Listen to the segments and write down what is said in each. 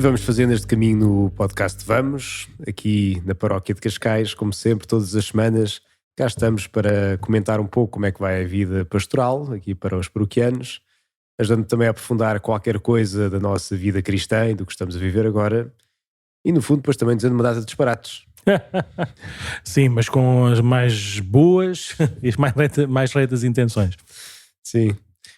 vamos fazendo este caminho no podcast Vamos, aqui na Paróquia de Cascais, como sempre, todas as semanas. Cá estamos para comentar um pouco como é que vai a vida pastoral, aqui para os paroquianos, ajudando também a aprofundar qualquer coisa da nossa vida cristã e do que estamos a viver agora. E no fundo, depois também dizendo uma data de disparates. Sim, mas com as mais boas e as mais retas intenções. Sim.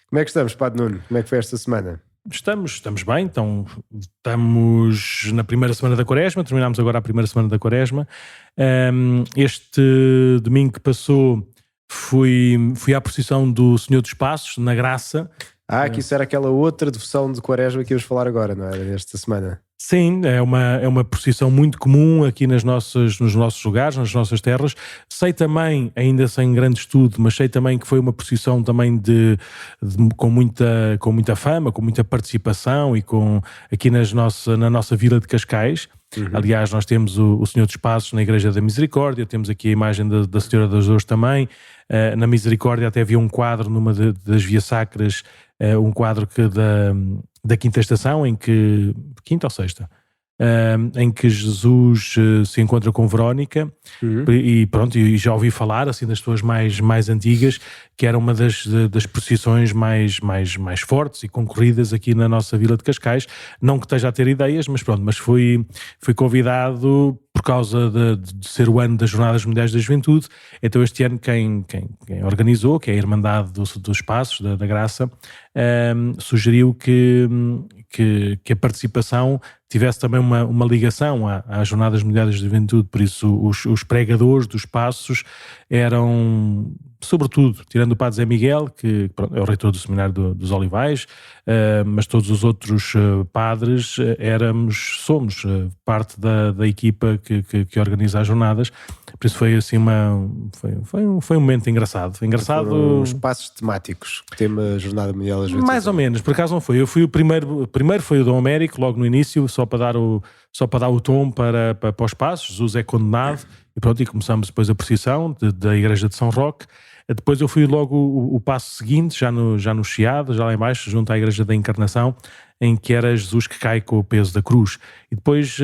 Como é que estamos, Padre Nuno? Como é que foi esta semana? Estamos bem, então estamos na primeira semana da Quaresma, terminámos agora a primeira semana da Quaresma. Este domingo que passou fui à procissão do Senhor dos Passos, na Graça. Que isso era aquela outra devoção de Quaresma que íamos falar agora, não é? Esta semana. Sim, é uma procissão muito comum aqui nos nossos lugares, nas nossas terras. Sei também, ainda sem grande estudo, mas sei também que foi uma procissão também com muita fama, com muita participação e aqui na nossa vila de Cascais. Uhum. Aliás, nós temos o Senhor dos Passos na Igreja da Misericórdia, temos aqui a imagem da Senhora das Dores também. Na Misericórdia até havia um quadro numa das vias sacras, um quadro da quinta estação, quinta ou sexta, em que Jesus se encontra com Verónica. Uhum. E já ouvi falar assim das pessoas mais antigas, que era uma das procissões mais fortes e concorridas aqui na nossa vila de Cascais. Não que esteja a ter ideias, mas fui convidado por causa de ser o ano das Jornadas Mundiais da Juventude. Então este ano quem organizou, que é a Irmandade dos Passos, da Graça, sugeriu que a participação tivesse também uma ligação às Jornadas Mundiais da Juventude. Por isso os pregadores dos Passos eram, sobretudo, tirando o Padre Zé Miguel, que é o reitor do Seminário dos Olivais, mas todos os outros padres somos parte da equipa que organiza as jornadas. Por isso foi assim foi um momento engraçado. Foram os passos temáticos, tema Jornada Mundial da Juventude. Mais ou menos, por acaso não foi. Eu fui o primeiro foi o Dom Américo, logo no início, só para dar o tom para os passos. Jesus é condenado, e começamos depois a procissão da Igreja de São Roque. Depois eu fui logo o passo seguinte, já no Chiado, já lá em baixo, junto à Igreja da Encarnação, em que era Jesus que cai com o peso da cruz. E depois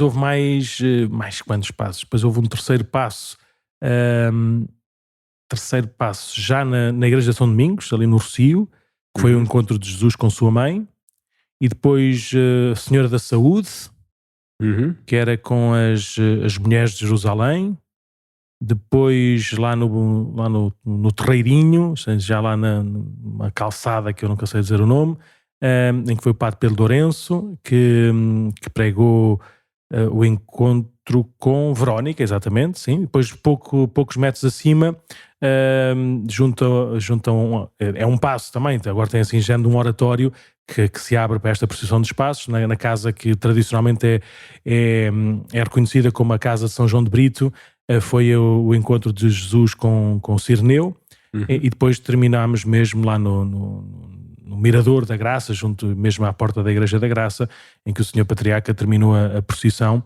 houve mais quantos passos? Depois houve um terceiro passo já na Igreja de São Domingos, ali no Rocio, que foi o encontro de Jesus com sua mãe. E depois a Senhora da Saúde, que era com as mulheres de Jerusalém. Depois lá no Terreirinho, já lá numa calçada que eu nunca sei dizer o nome, em que foi o Padre Pedro Lourenço que pregou o encontro com Verónica, exatamente, sim. Depois poucos metros acima juntam é um passo também, agora tem assim género de um oratório que se abre para esta procissão dos passos, na casa que tradicionalmente é reconhecida como a Casa de São João de Brito. Foi o encontro de Jesus com Cireneu. E depois terminámos mesmo lá no Mirador da Graça, junto mesmo à porta da Igreja da Graça, em que o Senhor Patriarca terminou a procissão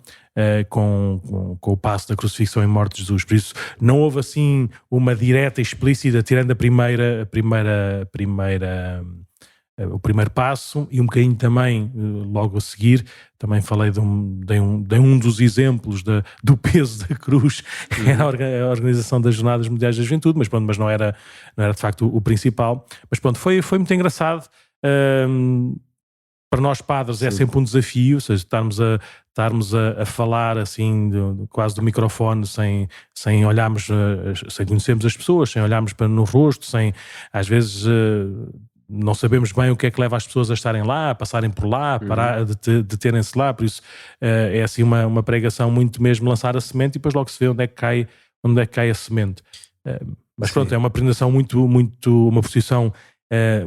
com o passo da crucifixão e morte de Jesus. Por isso não houve assim uma direta explícita, tirando o primeiro passo, e um bocadinho também logo a seguir também falei de um dos exemplos do peso da cruz, que era a organização das Jornadas Mundiais da Juventude, mas não era de facto o principal. Mas pronto, foi muito engraçado. Para nós padres é sempre um desafio, ou seja, estarmos a falar assim quase do microfone, sem olharmos, sem conhecermos as pessoas, sem olharmos no rosto, às vezes não sabemos bem o que é que leva as pessoas a estarem lá, a passarem por lá, parar de terem-se lá. Por isso é assim uma pregação muito mesmo lançar a semente e depois logo se vê onde é que cai a semente. Mas pronto, é uma apresentação uma procissão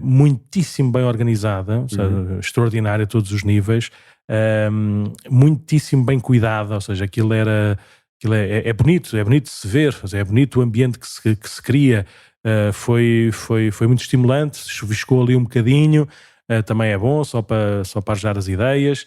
muitíssimo bem organizada, ou seja, extraordinária a todos os níveis, muitíssimo bem cuidada, ou seja, aquilo é bonito de se ver, ou seja, é bonito o ambiente que se cria. Foi muito estimulante, chuviscou ali um bocadinho, também é bom, só para arejar as ideias.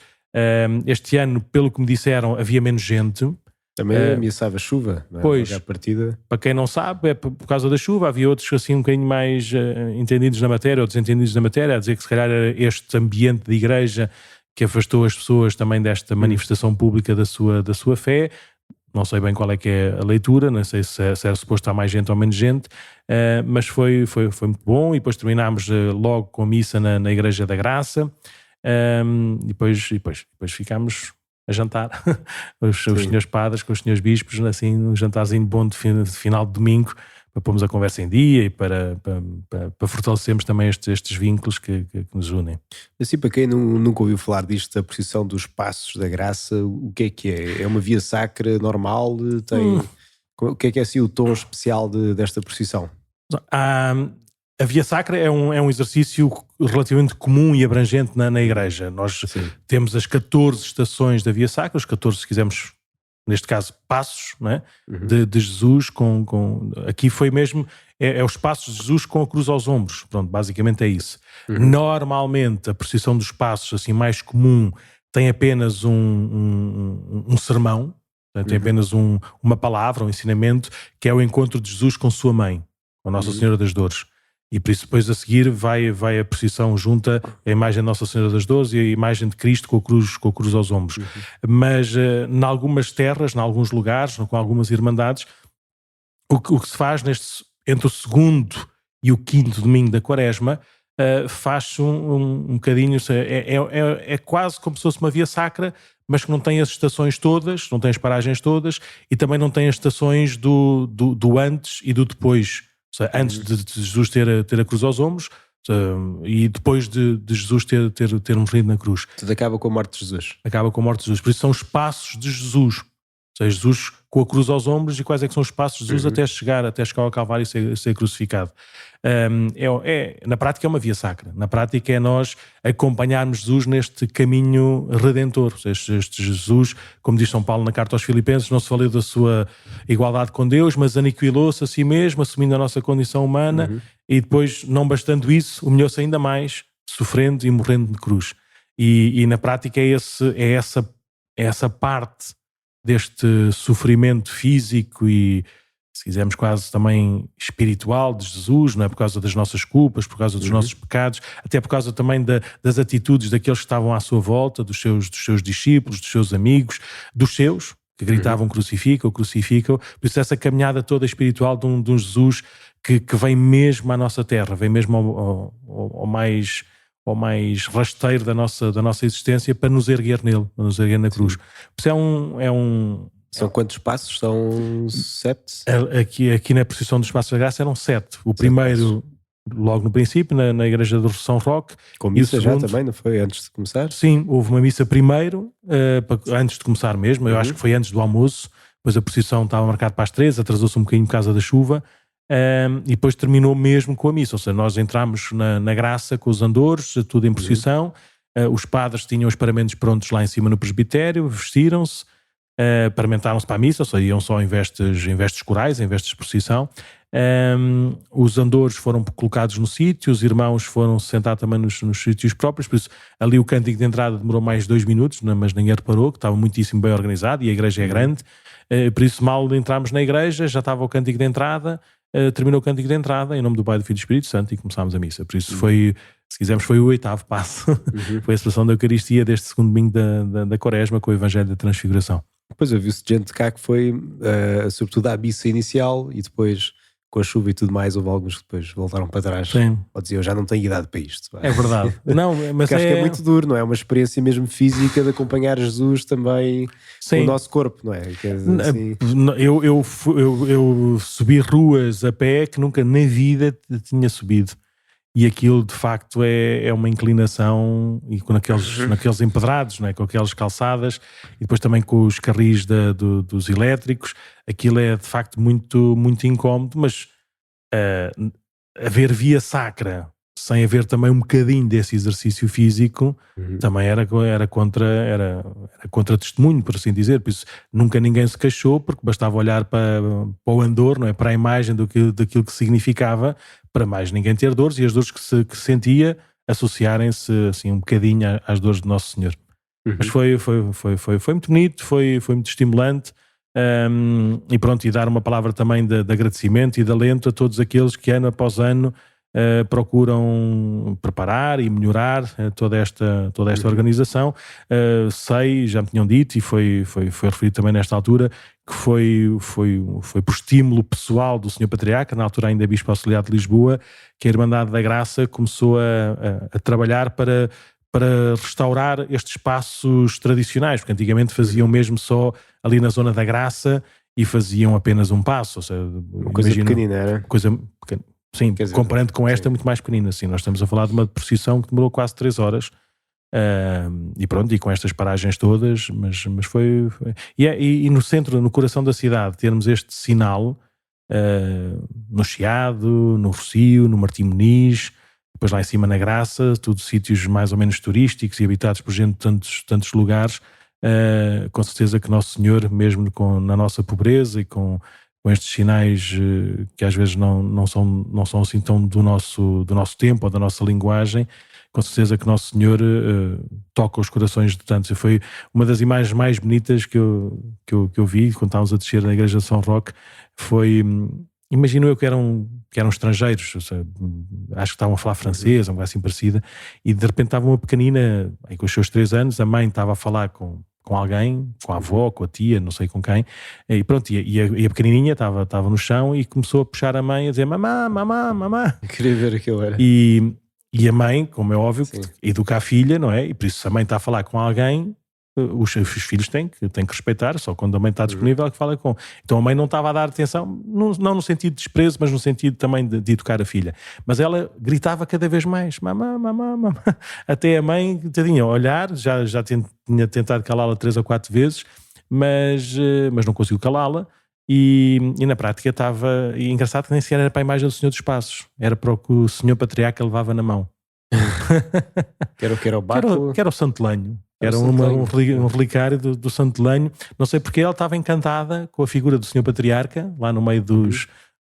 Este ano, pelo que me disseram, havia menos gente. Também ameaçava chuva, não é? Pois, a partida. Para quem não sabe, é por causa da chuva. Havia outros assim um bocadinho mais entendidos na matéria ou desentendidos na matéria, a dizer que se calhar era este ambiente de igreja que afastou as pessoas também desta manifestação pública da sua fé. Não sei bem qual é que é a leitura, não sei se era suposto estar mais gente ou menos gente, mas foi muito bom. E depois terminámos logo com a missa na Igreja da Graça, e depois ficámos a jantar, os senhores padres com os senhores bispos, assim, um jantarzinho bom de final de domingo, para pormos a conversa em dia e para fortalecermos também estes vínculos que nos unem. Assim, para quem nunca ouviu falar disto, da procissão dos Passos da Graça, o que é? É uma via sacra normal? O que é assim o tom especial desta procissão? A via sacra é um exercício relativamente comum e abrangente na igreja. Nós temos as 14 estações da via sacra, os 14, se quisermos, neste caso, passos, não é? De Jesus. Aqui foi mesmo, os passos de Jesus com a cruz aos ombros. Pronto, basicamente é isso. Normalmente, a procissão dos passos, assim, mais comum, tem apenas um sermão, tem apenas uma palavra, um ensinamento, que é o encontro de Jesus com sua mãe, com a Nossa Senhora das Dores. E por isso depois a seguir vai a procissão junta a imagem de Nossa Senhora das Dores e a imagem de Cristo com a cruz aos ombros. Mas em algumas terras, em alguns lugares, com algumas irmandades, o que se faz entre o segundo e o quinto domingo da Quaresma, faz-se um bocadinho, é quase como se fosse uma via sacra, mas que não tem as estações todas, não tem as paragens todas, e também não tem as estações do antes e do depois. Ou seja, antes de Jesus ter a cruz aos ombros, e depois de Jesus ter morrido na cruz. Tudo acaba com a morte de Jesus. Acaba com a morte de Jesus. Por isso são os passos de Jesus. Ou seja, Jesus com a cruz aos ombros, e quais é que são os passos de Jesus até chegar ao Calvário e ser crucificado. Na prática é uma via sacra. Na prática é nós acompanharmos Jesus neste caminho redentor. Ou seja, este Jesus, como diz São Paulo na carta aos Filipenses, não se valeu da sua igualdade com Deus, mas aniquilou-se a si mesmo, assumindo a nossa condição humana, e depois, não bastando isso, humilhou-se ainda mais, sofrendo e morrendo de cruz. E na prática é essa parte deste sofrimento físico e, se quisermos, quase também espiritual de Jesus, não é? Por causa das nossas culpas, por causa dos nossos pecados, até por causa também das atitudes daqueles que estavam à sua volta, dos seus discípulos, dos seus amigos, dos seus, que gritavam crucifica-o, crucifica-o. Por isso essa caminhada toda espiritual de um Jesus que vem mesmo à nossa terra, vem mesmo ao mais rasteiro da nossa existência, para nos erguer nele, para nos erguer na cruz. Por isso São quantos passos? São 7? Aqui na procissão dos Passos da Graça eram 7. O primeiro, logo no princípio, na Igreja do São Roque. Com missa já também, não foi? Antes de começar? Sim, houve uma missa primeiro, antes de começar mesmo. Eu acho que foi antes do almoço. Depois a procissão estava marcada para as 3, atrasou-se um bocadinho por causa da chuva. E depois terminou mesmo com a missa. Ou seja, nós entramos na graça com os andores, tudo em procissão. Os padres tinham os paramentos prontos lá em cima no presbitério, vestiram-se, paramentaram-se para a missa, ou seja, iam só em vestes corais, em vestes de procissão. Os andores foram colocados no sítio, os irmãos foram sentar também nos sítios próprios. Por isso, ali o cântico de entrada demorou mais 2 minutos, mas ninguém reparou, que estava muitíssimo bem organizado, e a igreja é grande. Por isso, mal entramos na igreja, já estava o cântico de entrada. Terminou o cântico de entrada em nome do Pai, do Filho e do Espírito Santo, e começámos a missa. Por isso foi, se quisermos, foi o 8º passo. Foi a celebração da Eucaristia deste segundo domingo da Quaresma, com o Evangelho da Transfiguração. Depois ouviu-se gente cá que foi sobretudo à missa inicial, e depois, com a chuva e tudo mais, houve alguns que depois voltaram para trás. Sim. Ou diziam, já não tenho idade para isto. É verdade. Não, mas acho que é muito duro, não é? Uma experiência mesmo física de acompanhar Jesus também. Sim. Com o nosso corpo, não é? Assim... Eu subi ruas a pé que nunca na vida tinha subido. E aquilo, de facto, é uma inclinação, e com naqueles empedrados, não é? Com aquelas calçadas, e depois também com os carris dos elétricos. Aquilo é, de facto, muito, muito incómodo, mas haver via sacra sem haver também um bocadinho desse exercício físico, também era contra testemunho, por assim dizer. Por isso, nunca ninguém se queixou, porque bastava olhar para o andor, não é? Para a imagem daquilo que significava, para mais ninguém ter dores, e as dores que sentia associarem-se assim um bocadinho às dores de Nosso Senhor. Mas foi muito bonito, foi muito estimulante. E pronto, e dar uma palavra também de agradecimento e de alento a todos aqueles que ano após ano procuram preparar e melhorar toda esta organização. Sei, já me tinham dito, e foi referido também nesta altura, que foi por estímulo pessoal do Sr. Patriarca, na altura ainda Bispo Auxiliar de Lisboa, que a Irmandade da Graça começou a trabalhar para restaurar estes espaços tradicionais, porque antigamente faziam mesmo só ali na zona da Graça e faziam apenas um passo, ou seja, uma coisa pequenina, era? Coisa pequena. Sim, dizer, comparando com esta, muito mais pequenina. Sim, nós estamos a falar de uma procissão que demorou quase 3 horas. E pronto, e com estas paragens todas, mas foi... E no centro, no coração da cidade, termos este sinal no Chiado, no Rocio, no Martim Moniz, depois lá em cima na Graça, todos sítios mais ou menos turísticos e habitados por gente de tantos lugares. Com certeza que Nosso Senhor, mesmo na nossa pobreza e com estes sinais que às vezes não são assim tão do nosso tempo ou da nossa linguagem, com certeza que Nosso Senhor toca os corações de tantos. Foi uma das imagens mais bonitas que eu vi quando estávamos a descer na igreja de São Roque. Foi, imagino eu que eram estrangeiros, ou seja, acho que estavam a falar francês, uma coisa assim parecida, e de repente estava uma pequenina, aí com os seus 3 anos, a mãe estava a falar com alguém, com a avó, com a tia, não sei com quem, e pronto, e a pequenininha estava no chão e começou a puxar a mãe a dizer mamã, mamã, mamã. Queria ver aquilo era. E a mãe, como é óbvio, educa a filha, não é? E por isso se a mãe está a falar com alguém, os filhos têm que respeitar, só quando a mãe está disponível é que fala com. Então a mãe não estava a dar atenção, não no sentido de desprezo, mas no sentido também de educar a filha. Mas ela gritava cada vez mais, mamã, mamã, mamã. Até a mãe, tadinha, olhar, já tinha tentado calá-la 3 ou 4 vezes, mas não conseguiu calá-la. E na prática estava... E engraçado que nem sequer era para a imagem do Senhor dos Passos, era para o que o Senhor Patriarca levava na mão. Que era o Baco? Que era o Santo Lenho. Era um relicário do Santo Lenho. Não sei porque ela estava encantada com a figura do Senhor Patriarca, lá no meio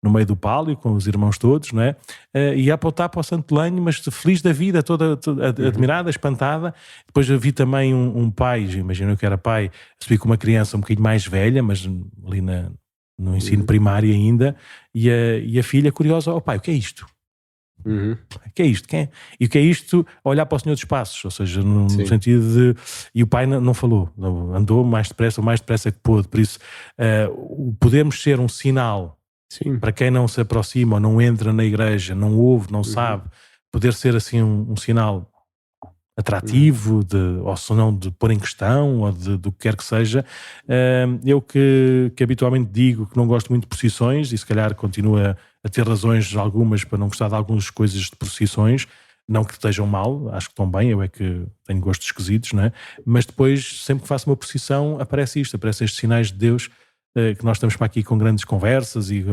no meio do pálio, com os irmãos todos, não é? E a apontar para o Santo Lenho, mas feliz da vida, toda admirada, espantada. Depois eu vi também um pai, imagino que era pai, subi com uma criança um bocadinho mais velha, mas ali no ensino primário ainda, e a filha curiosa, pai, o que é isto? O que é isto? Quem é? E o que é isto? Olhar para o Senhor dos Passos, ou seja, no sentido de... E o pai não falou, andou o mais depressa que pôde. Por isso, podemos ser um sinal para quem não se aproxima ou não entra na igreja, não ouve, não sabe, poder ser assim um sinal atrativo, ou se não de pôr em questão, ou do que quer que seja. Eu que habitualmente digo que não gosto muito de procissões, e se calhar continua a ter razões algumas para não gostar de algumas coisas de procissões, não que estejam mal, acho que estão bem, eu é que tenho gostos esquisitos, não é? Mas depois, sempre que faço uma procissão, aparecem estes sinais de Deus, que nós estamos para aqui com grandes conversas e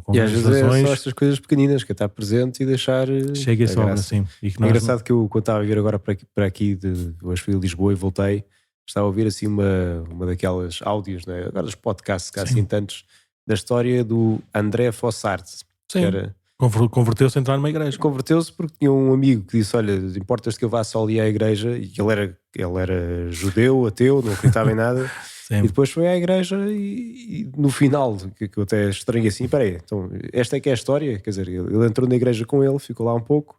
com grandes razões. E às vezes é só estas coisas pequeninas, que é estar presente e deixar... Chega essa obra, assim. É engraçado que eu, quando estava a vir agora para aqui, hoje fui de Lisboa e voltei, estava a ouvir assim uma daquelas áudios, né? Agora os podcasts, que há assim tantos, da história do André Fossart. Sim, converteu-se a entrar numa igreja. Converteu-se porque tinha um amigo que disse, olha, importas que eu vá só ali à igreja, e ele era judeu, ateu, não acreditava em nada. Sim. E depois foi à igreja e no final, que eu até estranhei assim, peraí, então esta é que é a história, quer dizer, ele entrou na igreja com ele, ficou lá um pouco,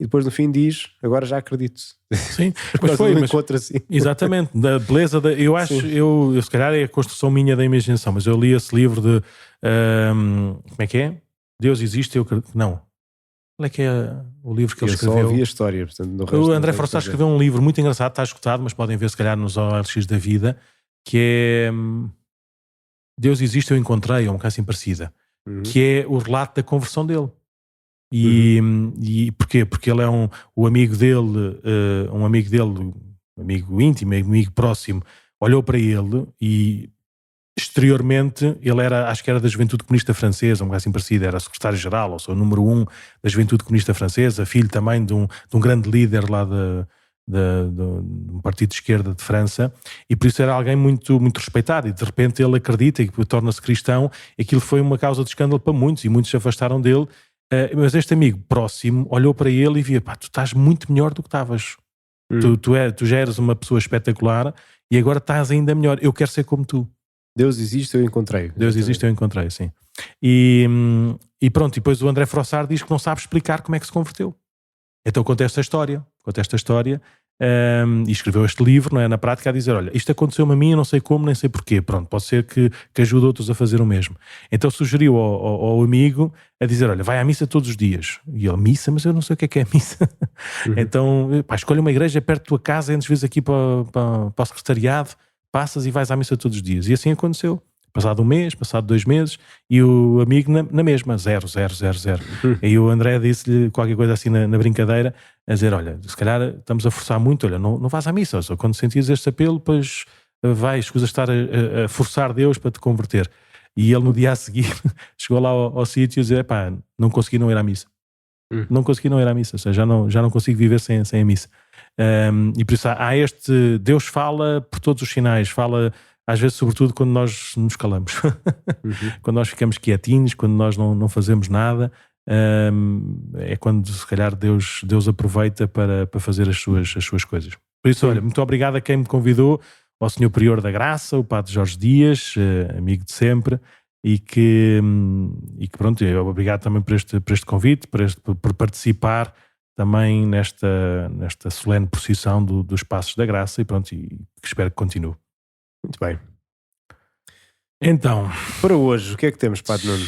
e depois no fim diz, agora já acredito. Sim, mas foi, assim. Exatamente, da beleza, eu acho, eu se calhar é a construção minha da imaginação, mas eu li esse livro de, como é que é? Deus existe, eu acredito, não. Qual é que é o livro que ele escreveu? Eu só ouvi a história, portanto, o André Forçar escreveu um livro muito engraçado, está escutado, mas podem ver se calhar nos OLX da vida, que é Deus existe, eu encontrei, ou uma coisa assim parecida, que é o relato da conversão dele. E porquê? Porque ele é um amigo dele, um amigo íntimo, amigo próximo, olhou para ele e exteriormente ele acho que era da Juventude Comunista Francesa, uma coisa assim parecida, era secretário-geral, ou seja, o número 1 da Juventude Comunista Francesa, filho também de um grande líder lá de um partido de esquerda de França, e por isso era alguém muito, muito respeitado, e de repente ele acredita e torna-se cristão. Aquilo foi uma causa de escândalo para muitos, e muitos se afastaram dele, mas este amigo próximo olhou para ele e via, tu estás muito melhor do que estavas, tu já eras uma pessoa espetacular e agora estás ainda melhor, eu quero ser como tu. Deus existe, eu encontrei. Deus existe, eu encontrei, sim. E pronto, e depois o André Frossard diz que não sabe explicar como é que se converteu. Então conta esta história, e escreveu este livro, não é, na prática, a dizer, olha, isto aconteceu-me a mim, eu não sei como, nem sei porquê, pronto, pode ser que ajude outros a fazer o mesmo. Então sugeriu ao amigo a dizer, olha, vai à missa todos os dias. E ele, missa? Mas eu não sei o que é missa. Então, pá, escolhe uma igreja perto da tua casa, antes vezes aqui para o secretariado, passas e vais à missa todos os dias. E assim aconteceu. Passado um mês, passado 2 meses, e o amigo na mesma, 0. E o André disse-lhe qualquer coisa assim na brincadeira, a dizer, olha, se calhar estamos a forçar muito, olha, não vais à missa, só quando sentires este apelo, depois escusa estar a forçar Deus para te converter. E ele no dia a seguir chegou lá ao sítio e disse, pá, não consegui não ir à missa. Não consegui não ir à missa, ou seja, já não consigo viver sem a missa. E por isso há este, Deus fala por todos os sinais, fala às vezes sobretudo quando nós nos calamos, quando nós ficamos quietinhos, quando nós não fazemos nada, é quando se calhar Deus aproveita para fazer as suas coisas. Por isso, olha, muito obrigado a quem me convidou, ao Senhor Prior da Graça, o Padre Jorge Dias, amigo de sempre, e que pronto, obrigado também por este convite, por participar também nesta solene procissão dos Passos da Graça, e pronto, e que espero que continue. Muito bem. Então, para hoje, o que é que temos, Padre Nuno?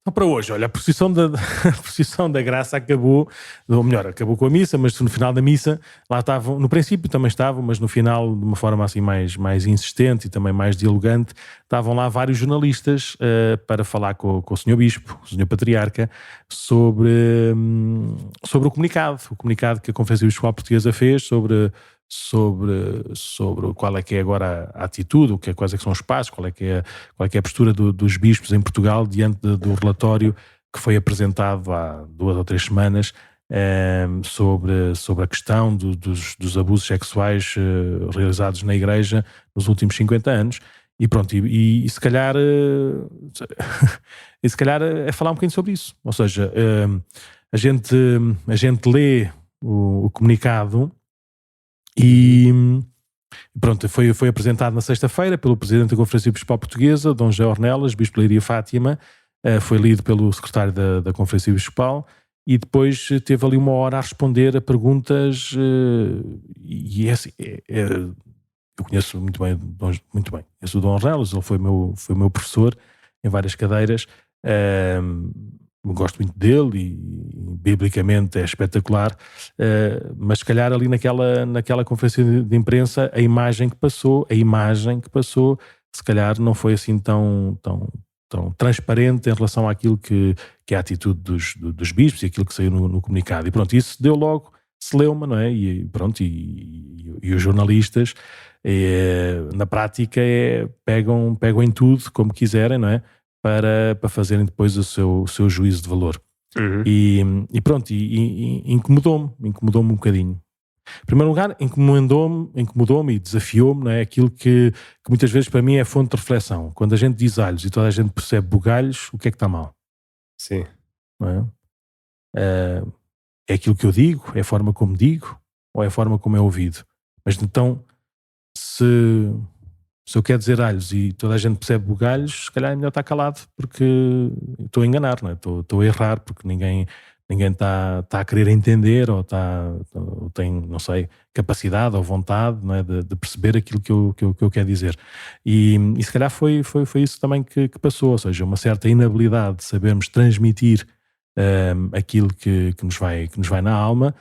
Então, para hoje, olha, a procissão da Graça acabou, ou melhor, acabou com a missa, mas no final da missa, lá estavam, no princípio também estavam, mas no final, de uma forma assim mais insistente e também mais dialogante, estavam lá vários jornalistas para falar com o Sr. Bispo, o Sr. Patriarca, sobre o comunicado que a Conferência Episcopal Portuguesa fez sobre qual é que é agora a atitude, quais é que são os passos, qual é que é a postura dos bispos em Portugal diante do relatório que foi apresentado há 2 ou 3 semanas sobre a questão dos abusos sexuais realizados na Igreja nos últimos 50 anos. E pronto, e se calhar é falar um bocadinho sobre isso. Ou seja, a gente lê o comunicado. E pronto, foi apresentado na sexta-feira pelo Presidente da Conferência Episcopal Portuguesa, Dom José Ornelas, Bispo de Leiria Fátima, foi lido pelo Secretário da Conferência Episcopal e depois teve ali 1 hora a responder a perguntas e eu conheço muito bem, conheço o Dom Ornelas, ele foi meu professor em várias cadeiras, gosto muito dele e biblicamente é espetacular, mas se calhar ali naquela conferência de imprensa a imagem que passou se calhar não foi assim tão transparente em relação àquilo que é a atitude dos bispos e aquilo que saiu no comunicado. E pronto, isso deu logo celeuma, não é? E pronto, e os jornalistas na prática pegam em tudo como quiserem, não é? Para fazerem depois o seu juízo de valor. E pronto, incomodou-me um bocadinho. Em primeiro lugar, incomodou-me e desafiou-me, não é? Aquilo que muitas vezes para mim é fonte de reflexão. Quando a gente diz alhos e toda a gente percebe bugalhos, o que é que está mal? Sim. Não é? É aquilo que eu digo? É a forma como digo? Ou é a forma como é ouvido? Mas então, se eu quero dizer alhos e toda a gente percebe bugalhos, se calhar é melhor estar calado, porque estou a enganar, não é? Estou a errar, porque ninguém está a querer entender ou tem, não sei, capacidade ou vontade, não é? de perceber aquilo que eu quero dizer. E se calhar foi isso também que passou, ou seja, uma certa inabilidade de sabermos transmitir aquilo que nos vai na alma.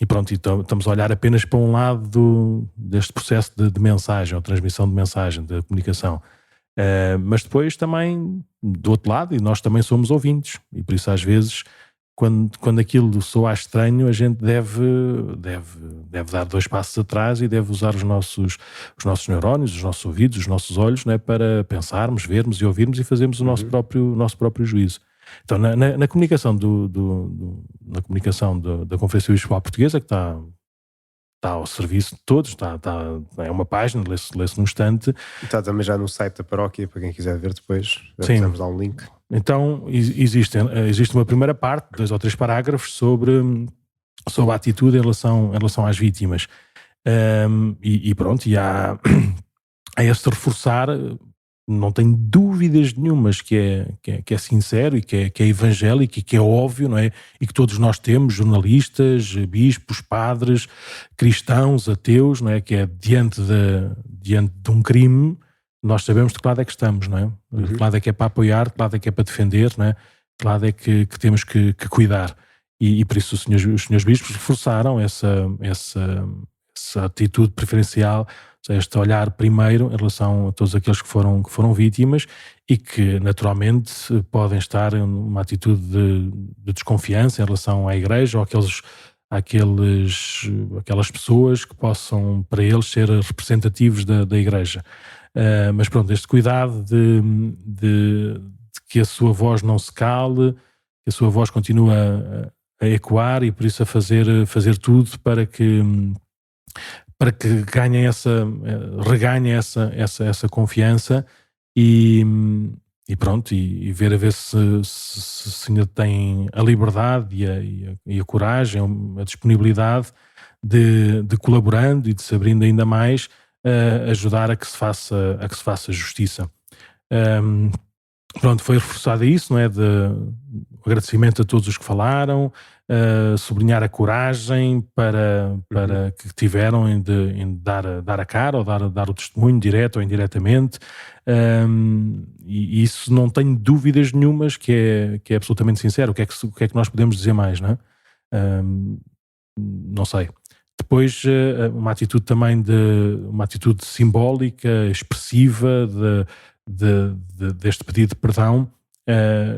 E pronto, então, estamos a olhar apenas para um lado deste processo de mensagem, ou transmissão de mensagem, de comunicação. Mas depois também, do outro lado, e nós também somos ouvintes, e por isso às vezes, quando aquilo soa estranho, a gente deve dar 2 passos atrás e deve usar os nossos neurónios, os nossos ouvidos, os nossos olhos, né, para pensarmos, vermos e ouvirmos e fazermos o nosso próprio juízo. Então, na comunicação na comunicação da Conferência Episcopal Portuguesa, que está ao serviço de todos, é uma página, lê-se num instante. Está também já no site da paróquia, para quem quiser ver depois. Sim. Dar um link. Então, existe uma primeira parte, 2 ou 3 parágrafos, sobre a atitude em relação às vítimas. E pronto, e há a esse reforçar, não tenho dúvidas nenhumas que é sincero e que é evangélico e que é óbvio, não é? E que todos nós temos, jornalistas, bispos, padres, cristãos, ateus, não é? Que é diante de um crime, nós sabemos de que lado é que estamos, não é? De que lado é que é para apoiar, de que lado é que é para defender, não é? De que lado é que temos que cuidar. E por isso os senhores bispos reforçaram essa atitude preferencial, este olhar primeiro em relação a todos aqueles que foram vítimas e que naturalmente podem estar numa atitude de desconfiança em relação à Igreja ou aquelas pessoas que possam para eles ser representativos da Igreja. Mas pronto, este cuidado de que a sua voz não se cale, que a sua voz continue a ecoar e por isso a fazer tudo para que reganhem essa confiança e pronto, e ver a ver se ainda tem a liberdade e a coragem, a disponibilidade de colaborando e de se abrindo ainda mais, ajudar a que se faça justiça. Pronto, foi reforçado isso, não é? Agradecimento a todos os que falaram, sublinhar a coragem para que tiveram em dar a cara ou dar o testemunho direto ou indiretamente, e isso não tenho dúvidas nenhumas que é absolutamente sincero. O que é que nós podemos dizer mais, não é? Não sei. Depois uma atitude também uma atitude simbólica, expressiva deste pedido de perdão.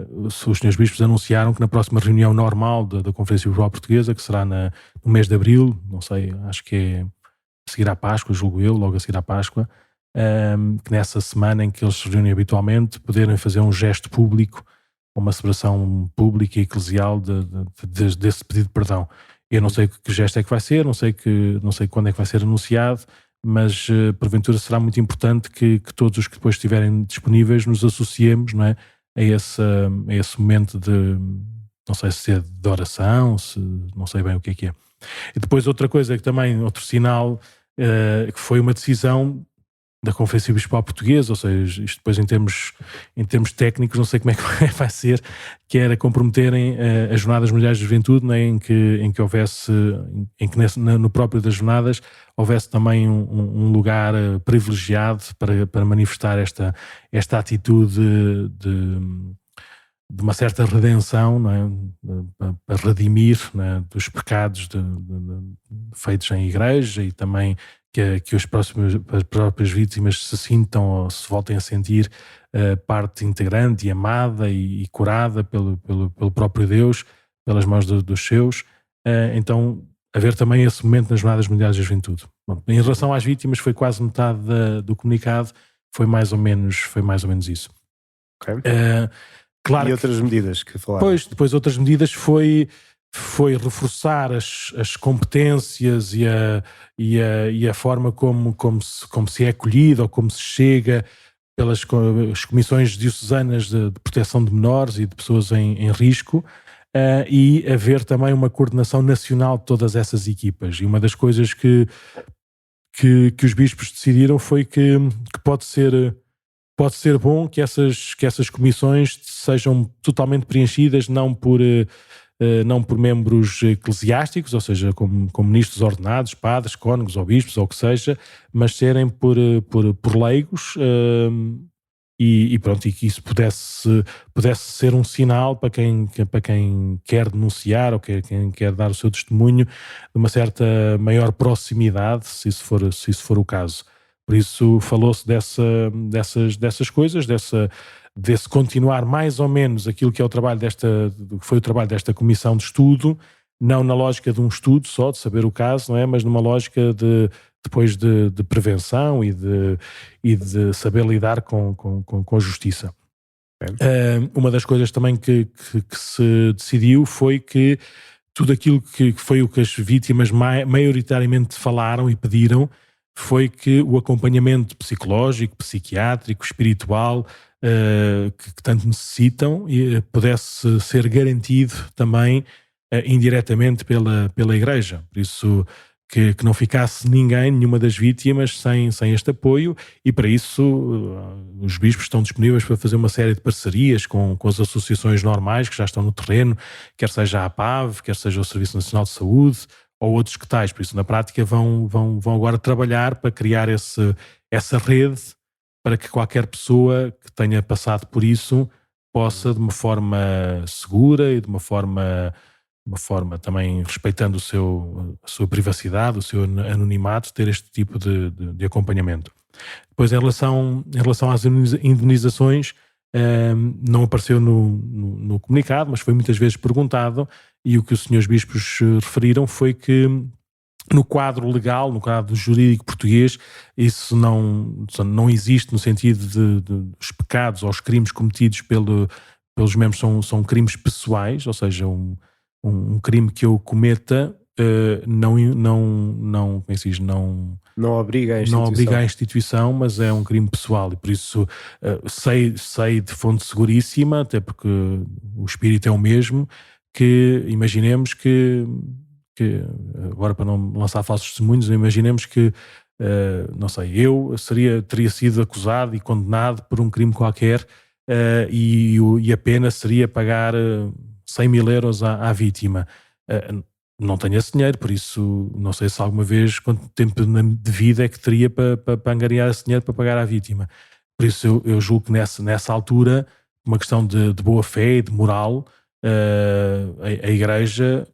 Os senhores bispos anunciaram que na próxima reunião normal da Conferência Episcopal Portuguesa, que será no mês de Abril, não sei, acho que é a seguir à Páscoa, julgo eu, logo a seguir à Páscoa, que nessa semana em que eles se reúnem habitualmente, poderem fazer um gesto público, uma celebração pública e eclesial desse pedido de perdão. Eu não sei que gesto é que vai ser, não sei quando é que vai ser anunciado, mas porventura será muito importante que todos os que depois estiverem disponíveis nos associemos, não é? A esse momento não sei se é de oração, não sei bem o que é. E depois outra coisa que também, outro sinal, que foi uma decisão da Conferência Episcopal Portuguesa, ou seja, isto depois em termos técnicos, não sei como é que vai ser, que era comprometerem as Jornadas Mundiais de Juventude, né, em que houvesse, no próprio das jornadas, houvesse também um lugar privilegiado para manifestar esta atitude de uma certa redenção, não é? Para redimir, não é? Dos pecados feitos em igreja e também que as próprias vítimas se sintam ou se voltem a sentir parte integrante e amada e curada pelo próprio Deus, pelas mãos dos seus. Então, haver também esse momento nas Jornadas Mundiais da Juventude. Bom, em relação às vítimas, foi quase metade do comunicado, foi mais ou menos isso. Ok. Claro. E outras medidas que falaram? Depois outras medidas foi reforçar as competências e a forma como se é acolhido ou como se chega pelas as comissões diocesanas de proteção de menores e de pessoas em risco, e haver também uma coordenação nacional de todas essas equipas. E uma das coisas que os bispos decidiram foi que pode ser bom que essas comissões sejam totalmente preenchidas, não por membros eclesiásticos, ou seja, como ministros ordenados, padres, cônegos ou bispos, ou o que seja, mas serem por leigos, e pronto, e que isso pudesse ser um sinal para quem quer denunciar ou quem quer dar o seu testemunho de uma certa maior proximidade, se isso for o caso. Por isso falou-se dessas coisas, desse continuar mais ou menos aquilo que é foi o trabalho desta comissão de estudo, não na lógica de um estudo só, de saber o caso, não é? Mas numa lógica depois de prevenção e de saber lidar com a justiça. Uma das coisas também que se decidiu foi que tudo aquilo que foi o que as vítimas maioritariamente falaram e pediram foi que o acompanhamento psicológico, psiquiátrico, espiritual, que tanto necessitam, pudesse ser garantido também indiretamente pela Igreja. Por isso que não ficasse nenhuma das vítimas sem este apoio, e para isso os bispos estão disponíveis para fazer uma série de parcerias com as associações normais que já estão no terreno, quer seja a APAV, quer seja o Serviço Nacional de Saúde ou outros que tais. Por isso, na prática, vão agora trabalhar para criar essa rede para que qualquer pessoa que tenha passado por isso possa, de uma forma segura e de uma forma também respeitando a sua privacidade, o seu anonimato, ter este tipo de acompanhamento. Depois, em relação às indenizações, não apareceu no comunicado, mas foi muitas vezes perguntado, e o que os senhores bispos referiram foi que no quadro legal, no quadro jurídico português, isso não existe no sentido dos pecados ou os crimes cometidos pelos membros são crimes pessoais, ou seja, um crime que eu cometa como é que se diz? Não obriga a instituição, mas é um crime pessoal, e por isso sei de fonte seguríssima, até porque o espírito é o mesmo, que imaginemos que agora, para não lançar falsos testemunhos, imaginemos que não sei, eu teria sido acusado e condenado por um crime qualquer, e a pena seria pagar 100 mil euros à vítima. Não tenho esse dinheiro, por isso não sei se alguma vez quanto tempo de vida é que teria para angariar esse dinheiro para pagar à vítima. Por isso eu julgo que nessa altura, uma questão de boa fé e de moral, a Igreja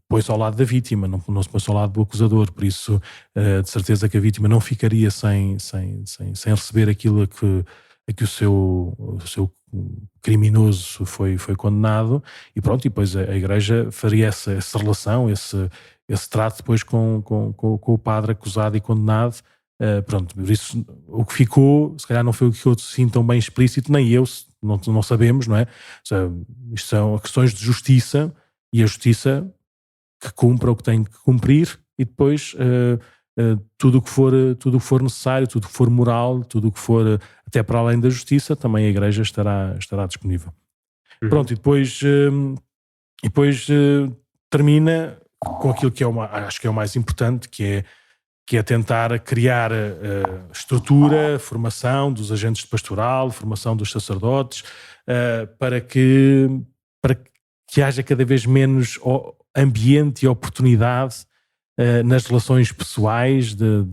põe-se ao lado da vítima, não se põe ao lado do acusador. Por isso, de certeza que a vítima não ficaria sem receber aquilo a que o seu criminoso foi condenado, e pronto, e depois a Igreja faria essa relação, esse trato depois com o padre acusado e condenado. Pronto, por isso o que ficou, se calhar não foi o que ficou assim tão bem explícito, nem eu, não sabemos, não é? Isto são questões de justiça, e a justiça que cumpra o que tem que cumprir, e depois tudo o que for necessário, tudo o que for moral, tudo o que for até para além da justiça, também a Igreja estará disponível. Uhum. Pronto, e depois termina com aquilo que acho que é o mais importante, que é tentar criar estrutura, formação dos agentes de pastoral, formação dos sacerdotes, para que haja cada vez menos ambiente e oportunidade nas relações pessoais de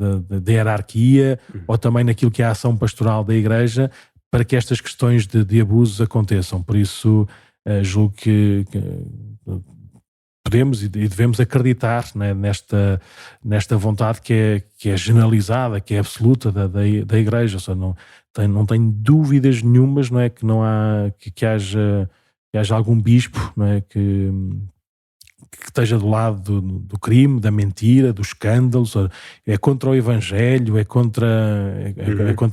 hierarquia, ou também naquilo que é a ação pastoral da Igreja, para que estas questões de abusos aconteçam. Por isso, julgo que podemos e devemos acreditar, né, nesta vontade que é generalizada, que é absoluta da Igreja. Ou seja, não tenho dúvidas nenhumas, não é, que haja algum bispo, não é, que esteja do lado do crime, da mentira, do escândalo. É contra o Evangelho, é contra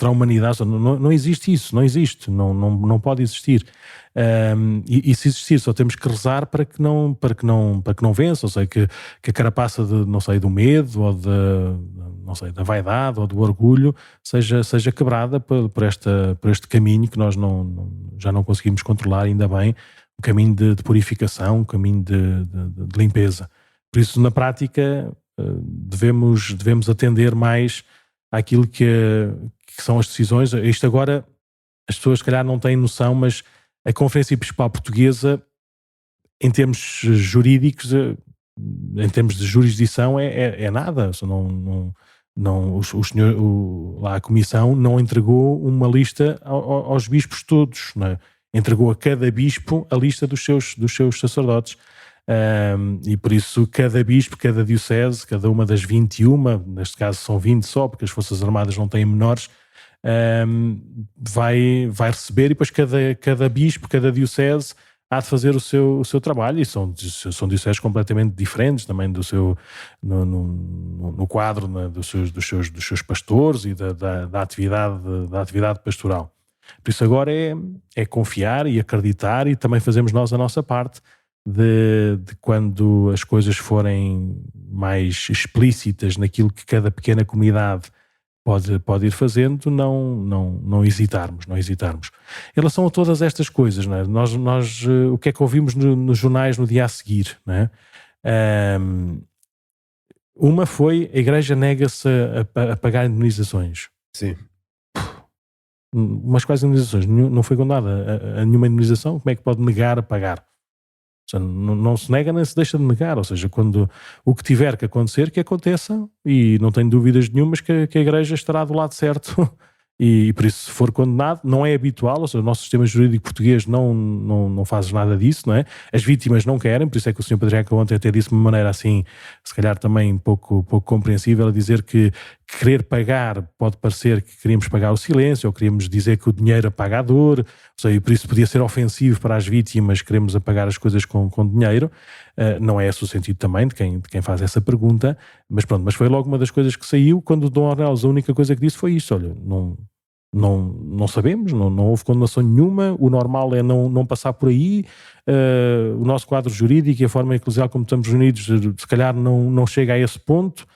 a humanidade. Não existe isso, não pode existir. E se existir, só temos que rezar para que não vença. Ou seja, que a carapaça do medo, ou da vaidade, ou do orgulho seja quebrada por este caminho que nós já não conseguimos controlar, ainda bem, um caminho de purificação, um caminho de limpeza. Por isso, na prática, devemos atender mais àquilo que são as decisões. Isto agora, as pessoas se calhar não têm noção, mas a Conferência Episcopal Portuguesa, em termos jurídicos, em termos de jurisdição, é nada. A Comissão não entregou uma lista aos bispos todos, não é? Entregou a cada bispo a lista dos seus sacerdotes. E por isso cada bispo, cada diocese, cada uma das 21, neste caso são 20 só, porque as Forças Armadas não têm menores, vai receber, e depois cada bispo, cada diocese há de fazer o seu trabalho, e são dioceses completamente diferentes também no quadro, né, dos seus pastores e da atividade pastoral. Por isso agora é confiar e acreditar, e também fazemos nós a nossa parte de quando as coisas forem mais explícitas naquilo que cada pequena comunidade pode ir fazendo, não hesitarmos. Em relação a todas estas coisas, não é? Nós o que é que ouvimos nos jornais no dia a seguir, não é? Uma foi, a Igreja nega-se a pagar indemnizações. Sim. Mas quais indemnizações? Não foi condenada a nenhuma indemnização, como é que pode negar a pagar? Ou seja, não se nega nem se deixa de negar, ou seja, quando o que tiver que acontecer, que aconteça, e não tenho dúvidas nenhumas que a Igreja estará do lado certo, e por isso, se for condenado, não é habitual, ou seja, o nosso sistema jurídico português não faz nada disso, não é? As vítimas não querem, por isso é que o Sr. Patriarca ontem até disse de uma maneira assim, se calhar também pouco compreensível, a dizer que querer pagar pode parecer que queríamos pagar o silêncio, ou queríamos dizer que o dinheiro apaga a dor, ou seja, e por isso podia ser ofensivo para as vítimas, queremos apagar as coisas com dinheiro. Não é esse o sentido também de quem faz essa pergunta, mas pronto, mas foi logo uma das coisas que saiu quando o Dom Ornelas, a única coisa que disse foi isso, olha, não sabemos, não houve condenação nenhuma, o normal é não passar por aí, o nosso quadro jurídico e a forma eclesial como estamos unidos se calhar não chega a esse ponto.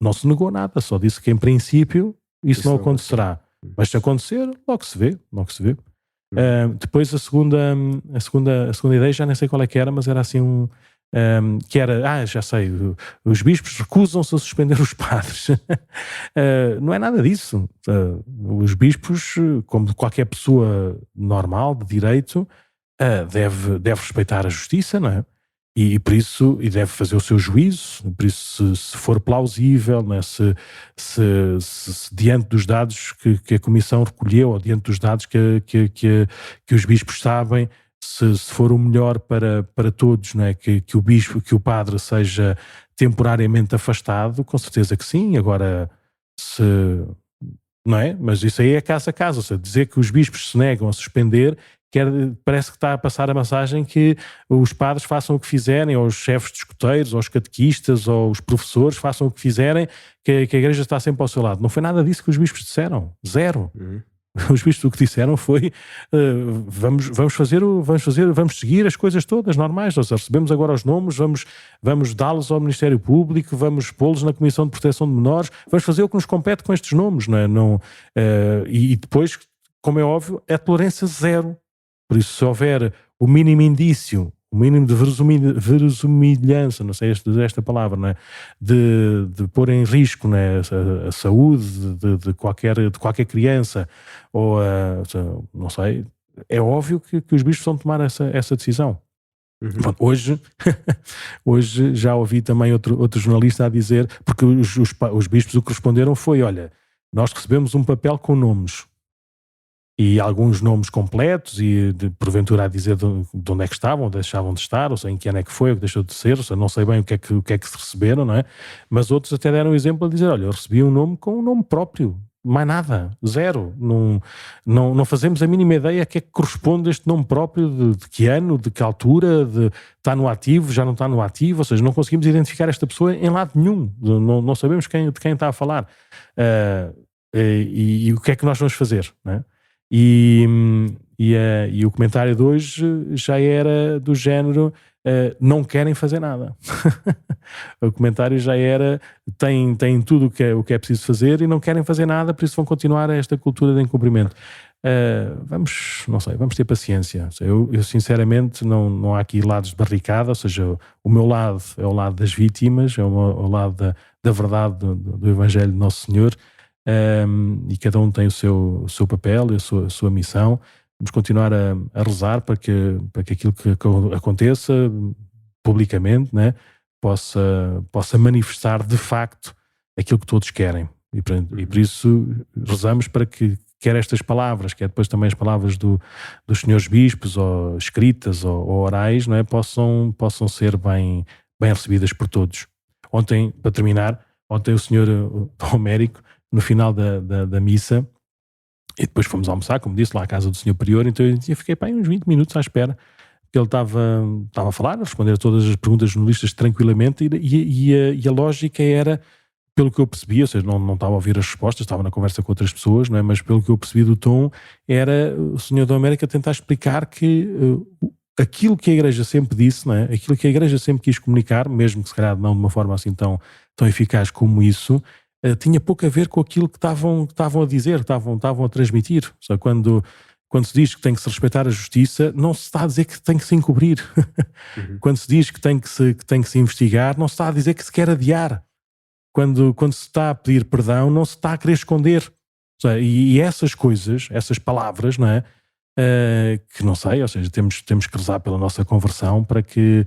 Não se negou nada, só disse que em princípio isso não acontecerá, mas se acontecer, logo se vê. Depois a segunda ideia, já nem sei qual é que era, mas era assim que era, já sei, os bispos recusam-se a suspender os padres. Não é nada disso. Os bispos, como qualquer pessoa normal, de direito, deve respeitar a justiça, não é? E por isso, e deve fazer o seu juízo, por isso se for plausível, né, se diante dos dados que a Comissão recolheu, ou diante dos dados que os bispos sabem, se for o melhor para todos, não é? Que o bispo, que o padre seja temporariamente afastado, com certeza que sim. Agora, não é? Mas isso aí é caso a caso, ou seja, dizer que os bispos se negam a suspender, parece que está a passar a mensagem que os padres façam o que fizerem, ou os chefes de escoteiros, ou os catequistas, ou os professores façam o que fizerem, que a Igreja está sempre ao seu lado. Não foi nada disso que os bispos disseram. Zero. Os bispos o que disseram foi vamos seguir as coisas todas normais, ou seja, recebemos agora os nomes, vamos dá-los ao Ministério Público, vamos pô-los na Comissão de Proteção de Menores, vamos fazer o que nos compete com estes nomes, não é? E depois, como é óbvio, é tolerância zero. Por isso, se houver o mínimo indício, o mínimo de verosimilhança, não sei esta palavra, não é? De pôr em risco, não é? A saúde de qualquer criança, ou não sei, é óbvio que os bispos vão tomar essa decisão. Pronto, hoje já ouvi também outro jornalista a dizer, porque os bispos o que responderam foi, olha, nós recebemos um papel com nomes, e alguns nomes completos, e porventura a dizer de onde é que estavam, onde deixavam de estar, ou seja, em que ano é que foi, o que deixou de ser, ou seja, não sei bem o que é que receberam, não é? Mas outros até deram um exemplo a dizer, olha, eu recebi um nome com um nome próprio, mais nada, zero, não fazemos a mínima ideia a que é que corresponde este nome próprio, de que ano, de que altura, de está no ativo, já não está no ativo, ou seja, não conseguimos identificar esta pessoa em lado nenhum, não sabemos de quem está a falar, e o que é que nós vamos fazer, não é? E o comentário de hoje já era do género, não querem fazer nada. O comentário já era, têm tudo o que é preciso fazer e não querem fazer nada, por isso vão continuar esta cultura de incumprimento. Vamos ter paciência. Eu sinceramente não há aqui lados de barricada, ou seja, o meu lado é o lado das vítimas, é o lado da verdade do Evangelho de Nosso Senhor. E cada um tem o seu papel e a sua missão. Vamos continuar a rezar para que aquilo que aconteça publicamente, né, possa manifestar de facto aquilo que todos querem, e por isso rezamos para que quer estas palavras, quer depois também as palavras dos senhores bispos, ou escritas ou orais, não é, possam ser bem recebidas por todos. Ontem, para terminar, o senhor Dom Américo, no final da missa, e depois fomos almoçar, como disse, lá à casa do senhor prior, então eu fiquei uns 20 minutos à espera, porque ele estava a falar, a responder a todas as perguntas jornalistas tranquilamente, e a lógica era, pelo que eu percebi, ou seja, não estava a ouvir as respostas, estava na conversa com outras pessoas, não é? Mas pelo que eu percebi do tom, era o senhor Dom Américo a tentar explicar que aquilo que a Igreja sempre disse, não é? Aquilo que a Igreja sempre quis comunicar, mesmo que se calhar não de uma forma assim tão eficaz como isso, tinha pouco a ver com aquilo que estavam a dizer, estavam a transmitir. Ou seja, quando se diz que tem que se respeitar a justiça, não se está a dizer que tem que se encobrir. Quando se diz que tem que se investigar, não se está a dizer que se quer adiar. quando se está a pedir perdão, não se está a querer esconder. Ou seja, e essas coisas, essas palavras, não é? Que não sei, ou seja, temos que rezar pela nossa conversão para que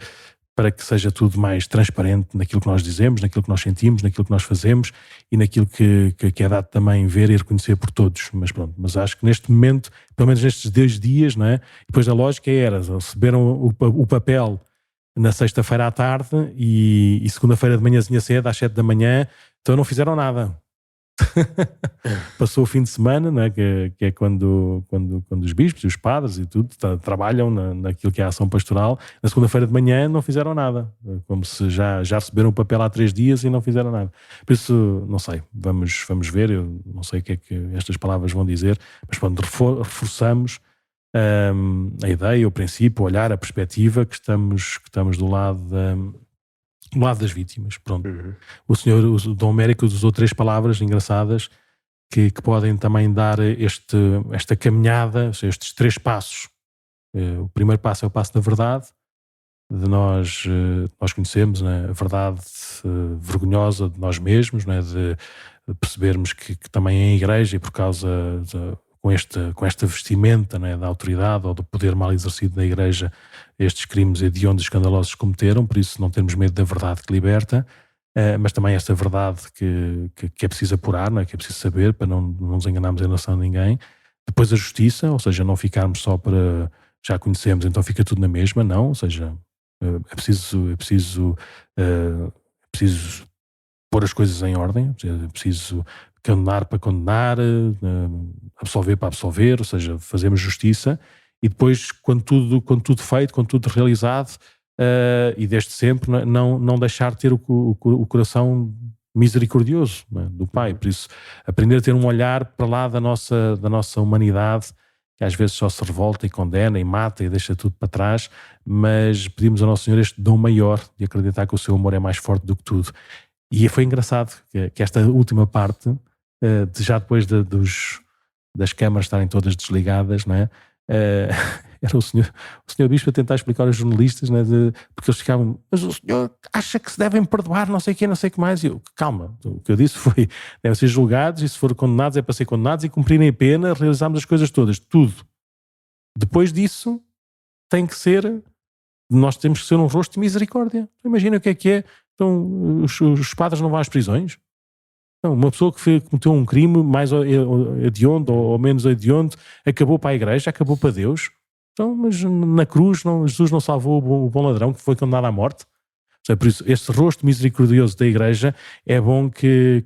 seja tudo mais transparente naquilo que nós dizemos, naquilo que nós sentimos, naquilo que nós fazemos e naquilo que é dado também ver e reconhecer por todos. Mas pronto, mas acho que neste momento, pelo menos nestes 2 dias, não é? Depois a lógica era, receberam o papel na sexta-feira à tarde e segunda-feira de manhãzinha cedo, às 7 da manhã, então não fizeram nada. Passou o fim de semana, né, que é quando os bispos e os padres e tudo trabalham naquilo que é a ação pastoral. Na segunda-feira de manhã não fizeram nada, como se já receberam o papel há 3 dias e não fizeram nada. Por isso, não sei, vamos ver. Eu não sei o que é que estas palavras vão dizer, mas quando reforçamos a ideia, o princípio, o olhar, a perspectiva, que estamos do lado das vítimas. Pronto. O Dom Américo usou 3 palavras engraçadas que podem também dar esta caminhada, estes 3 passos. O primeiro passo é o passo da verdade, de nós conhecemos, né, a verdade vergonhosa de nós mesmos, né, de percebermos que também em igreja e por causa com esta vestimenta, né, da autoridade ou do poder mal exercido da igreja, estes crimes hediondos e escandalosos cometeram, por isso não termos medo da verdade que liberta, mas também esta verdade que é preciso apurar, não é? Que é preciso saber para não nos enganarmos em relação a ninguém. Depois a justiça, ou seja, não ficarmos só para já conhecemos, então fica tudo na mesma, não, ou seja, é preciso pôr as coisas em ordem, é preciso condenar para condenar, absolver para absolver, ou seja, fazemos justiça e depois, quando tudo feito, quando tudo realizado, e desde sempre, não deixar de ter o coração misericordioso, não é? Do Pai. Por isso, aprender a ter um olhar para lá da nossa humanidade, que às vezes só se revolta e condena e mata e deixa tudo para trás, mas pedimos ao Nosso Senhor este dom maior de acreditar que o seu amor é mais forte do que tudo. E foi engraçado que esta última parte, já depois das câmaras estarem todas desligadas, não é? Era o senhor Bispo a tentar explicar aos jornalistas, né, porque eles ficavam, mas o senhor acha que se devem perdoar não sei o que, não sei o que mais, e eu, calma, o que eu disse foi, devem ser julgados e se forem condenados é para ser condenados e cumprirem a pena, realizarmos as coisas todas, tudo. Depois disso tem que ser, nós temos que ser um rosto de misericórdia. Imagina o que é, então os padres não vão às prisões? Não, uma pessoa que cometeu um crime mais hediondo ou menos hediondo, acabou para a igreja, acabou para Deus. Então, mas na cruz Jesus não salvou o bom ladrão que foi condenado à morte. Por isso, este rosto misericordioso da igreja é bom que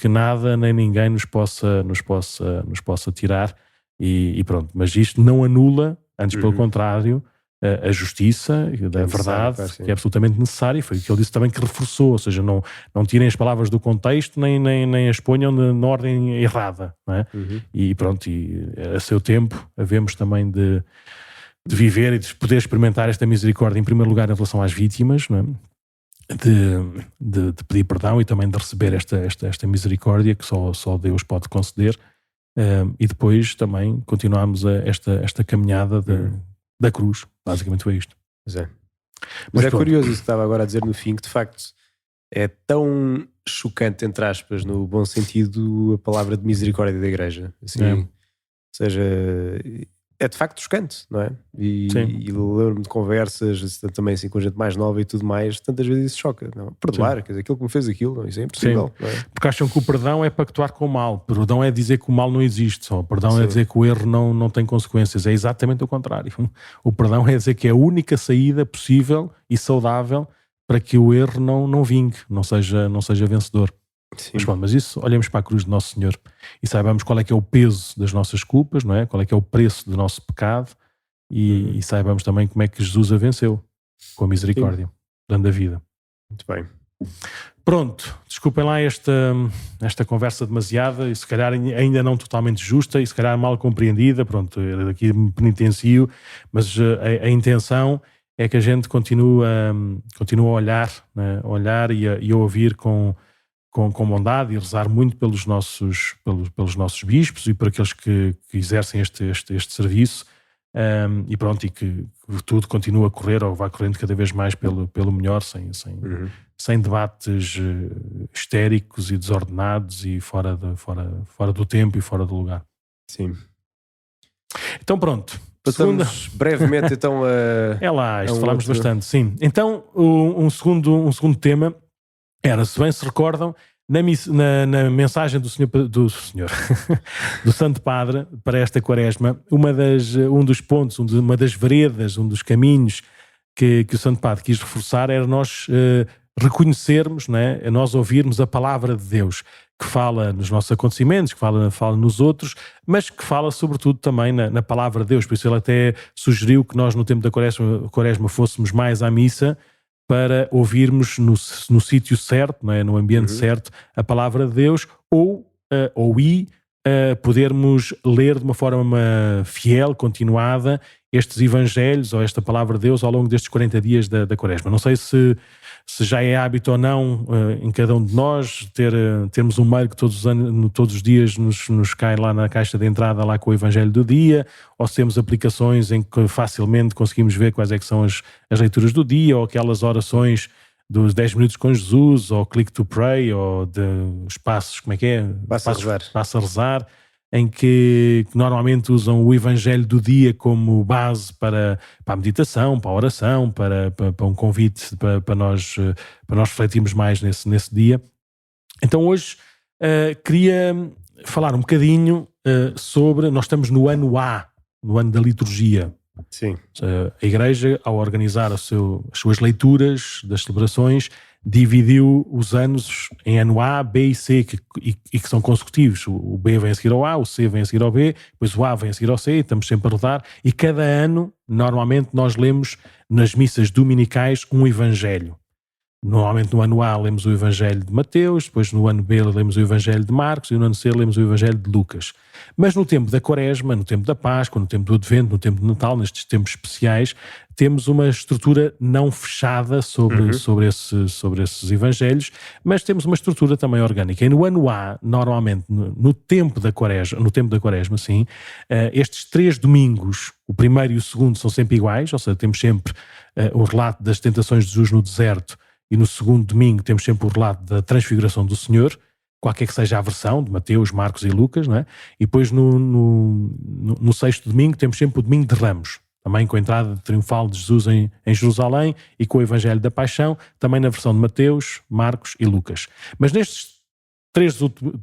nada nem ninguém nos possa tirar e pronto. Mas isto não anula, antes pelo contrário, a justiça, da verdade, que é absolutamente necessária. Foi o que ele disse também que reforçou, ou seja, não tirem as palavras do contexto nem as ponham na ordem errada, não é? E pronto, e a seu tempo havemos também de viver e de poder experimentar esta misericórdia em primeiro lugar em relação às vítimas, não é? De pedir perdão e também de receber esta misericórdia que só Deus pode conceder, e depois também continuarmos esta caminhada da cruz. Basicamente foi isto. Mas é curioso isso que estava agora a dizer no fim, que de facto é tão chocante, entre aspas, no bom sentido, a palavra de misericórdia da igreja. Assim, ou seja, é de facto chocante, não é? E lembro-me de conversas também assim com gente mais nova e tudo mais, tantas vezes isso choca. Não? Perdoar, quer dizer, aquilo que me fez aquilo, não, isso é impossível. Não é? Porque acham que o perdão é pactuar com o mal. O perdão é dizer que o mal não existe, só. O perdão é dizer que o erro não tem consequências. É exatamente o contrário. O perdão é dizer que é a única saída possível e saudável para que o erro não vingue, não seja vencedor. Mas isso, olhemos para a cruz de Nosso Senhor e saibamos qual é que é o peso das nossas culpas, não é? Qual é que é o preço do nosso pecado e saibamos também como é que Jesus a venceu, com a misericórdia, dando a vida. Muito bem. Pronto, desculpem lá esta conversa demasiada e se calhar ainda não totalmente justa e se calhar mal compreendida, pronto, aqui me penitencio, mas a intenção é que a gente continue a olhar, né? Olhar e a ouvir com bondade e rezar muito pelos nossos bispos e por aqueles que exercem este serviço, e pronto, e que tudo continua a correr ou vai correndo cada vez mais pelo melhor, sem debates histéricos e desordenados e fora do tempo e fora do lugar. Sim. Então pronto. Passamos brevemente então a... isto falámos bastante, sim. Então um segundo tema era, se bem se recordam, na mensagem do Santo Padre para esta quaresma, um dos pontos, uma das veredas, um dos caminhos que o Santo Padre quis reforçar era nós reconhecermos, né, nós ouvirmos a palavra de Deus, que fala nos nossos acontecimentos, que fala nos outros, mas que fala sobretudo também na palavra de Deus. Por isso ele até sugeriu que nós no tempo da quaresma fôssemos mais à missa para ouvirmos no sítio certo, não é? No ambiente certo, a palavra de Deus, ou podermos ler de uma forma fiel, continuada, estes evangelhos ou esta palavra de Deus ao longo destes 40 dias da quaresma. Não sei se já é hábito ou não em cada um de nós termos um mail que todos os dias nos cai lá na caixa de entrada lá com o evangelho do dia, ou se temos aplicações em que facilmente conseguimos ver quais é que são as leituras do dia, ou aquelas orações dos 10 minutos com Jesus, ou click to pray, ou os passos, como é que é? Passa a rezar, em que normalmente usam o evangelho do dia como base para a meditação, para a oração, para um convite para nós refletirmos mais nesse dia. Então hoje queria falar um bocadinho sobre, nós estamos no ano A, no ano da liturgia. Sim. A Igreja, ao organizar as suas leituras das celebrações, dividiu os anos em ano A, B e C, e que são consecutivos. O B vem a seguir ao A, o C vem a seguir ao B, depois o A vem a seguir ao C, e estamos sempre a rodar. E cada ano, normalmente, nós lemos nas missas dominicais um evangelho. Normalmente no ano A lemos o evangelho de Mateus, depois no ano B lemos o evangelho de Marcos e no ano C lemos o evangelho de Lucas. Mas no tempo da quaresma, no tempo da Páscoa, no tempo do Advento, no tempo de Natal, nestes tempos especiais, temos uma estrutura não fechada sobre esses evangelhos, mas temos uma estrutura também orgânica. E no ano A, normalmente, no tempo da quaresma, sim, estes 3 domingos, o primeiro e o segundo, são sempre iguais, ou seja, temos sempre o relato das tentações de Jesus no deserto, e no segundo domingo temos sempre o relato da transfiguração do Senhor, qualquer que seja a versão, de Mateus, Marcos e Lucas, não é? E depois no sexto domingo temos sempre o domingo de Ramos, também com a entrada triunfal de Jesus em Jerusalém e com o Evangelho da Paixão, também na versão de Mateus, Marcos e Lucas. Mas nestes 3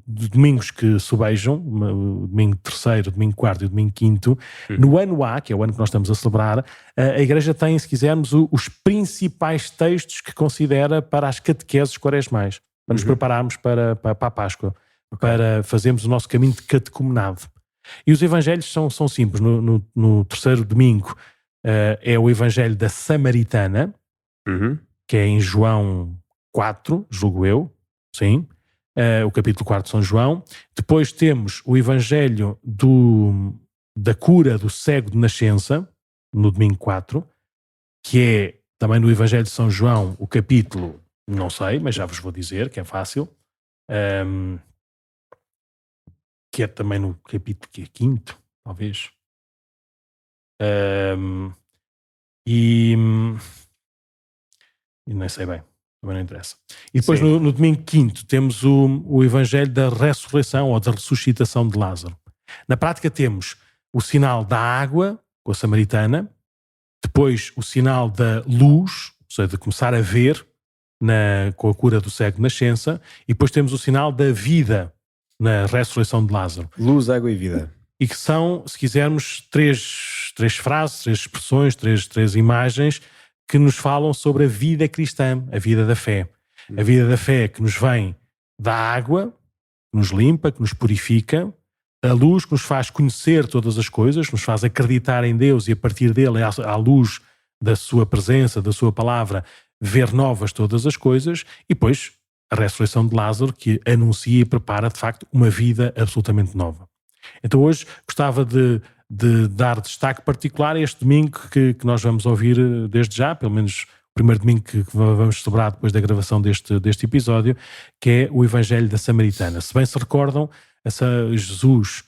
domingos que sobejam, o domingo terceiro, o domingo quarto e o domingo quinto, no ano A, que é o ano que nós estamos a celebrar, a Igreja tem, se quisermos, os principais textos que considera para as catequeses quaresmais, para nos prepararmos para a Páscoa, para fazermos o nosso caminho de catecumenado. E os evangelhos são simples. No terceiro domingo é o evangelho da Samaritana, que é em João 4, julgo eu, sim, o capítulo 4 de São João. Depois temos o evangelho da cura do cego de nascença, no domingo 4, que é também no evangelho de São João, o capítulo, não sei, mas já vos vou dizer, que é fácil, que é também no capítulo que é 5º, talvez. E nem sei bem, também não interessa. E depois no domingo 5º temos o evangelho da ressurreição ou da ressuscitação de Lázaro. Na prática temos o sinal da água, com a Samaritana, depois o sinal da luz, ou seja, de começar a ver com a cura do cego de nascença, e depois temos o sinal da vida, na ressurreição de Lázaro. Luz, água e vida. E que são, se quisermos, três frases, 3 expressões, três imagens que nos falam sobre a vida cristã, a vida da fé. A vida da fé que nos vem da água, que nos limpa, que nos purifica, a luz que nos faz conhecer todas as coisas, nos faz acreditar em Deus e a partir dele, à luz da sua presença, da sua palavra, ver novas todas as coisas, e depois a ressurreição de Lázaro, que anuncia e prepara, de facto, uma vida absolutamente nova. Então hoje gostava de dar destaque particular a este domingo que nós vamos ouvir desde já, pelo menos o primeiro domingo que vamos celebrar depois da gravação deste episódio, que é o Evangelho da Samaritana. Se bem se recordam, Jesus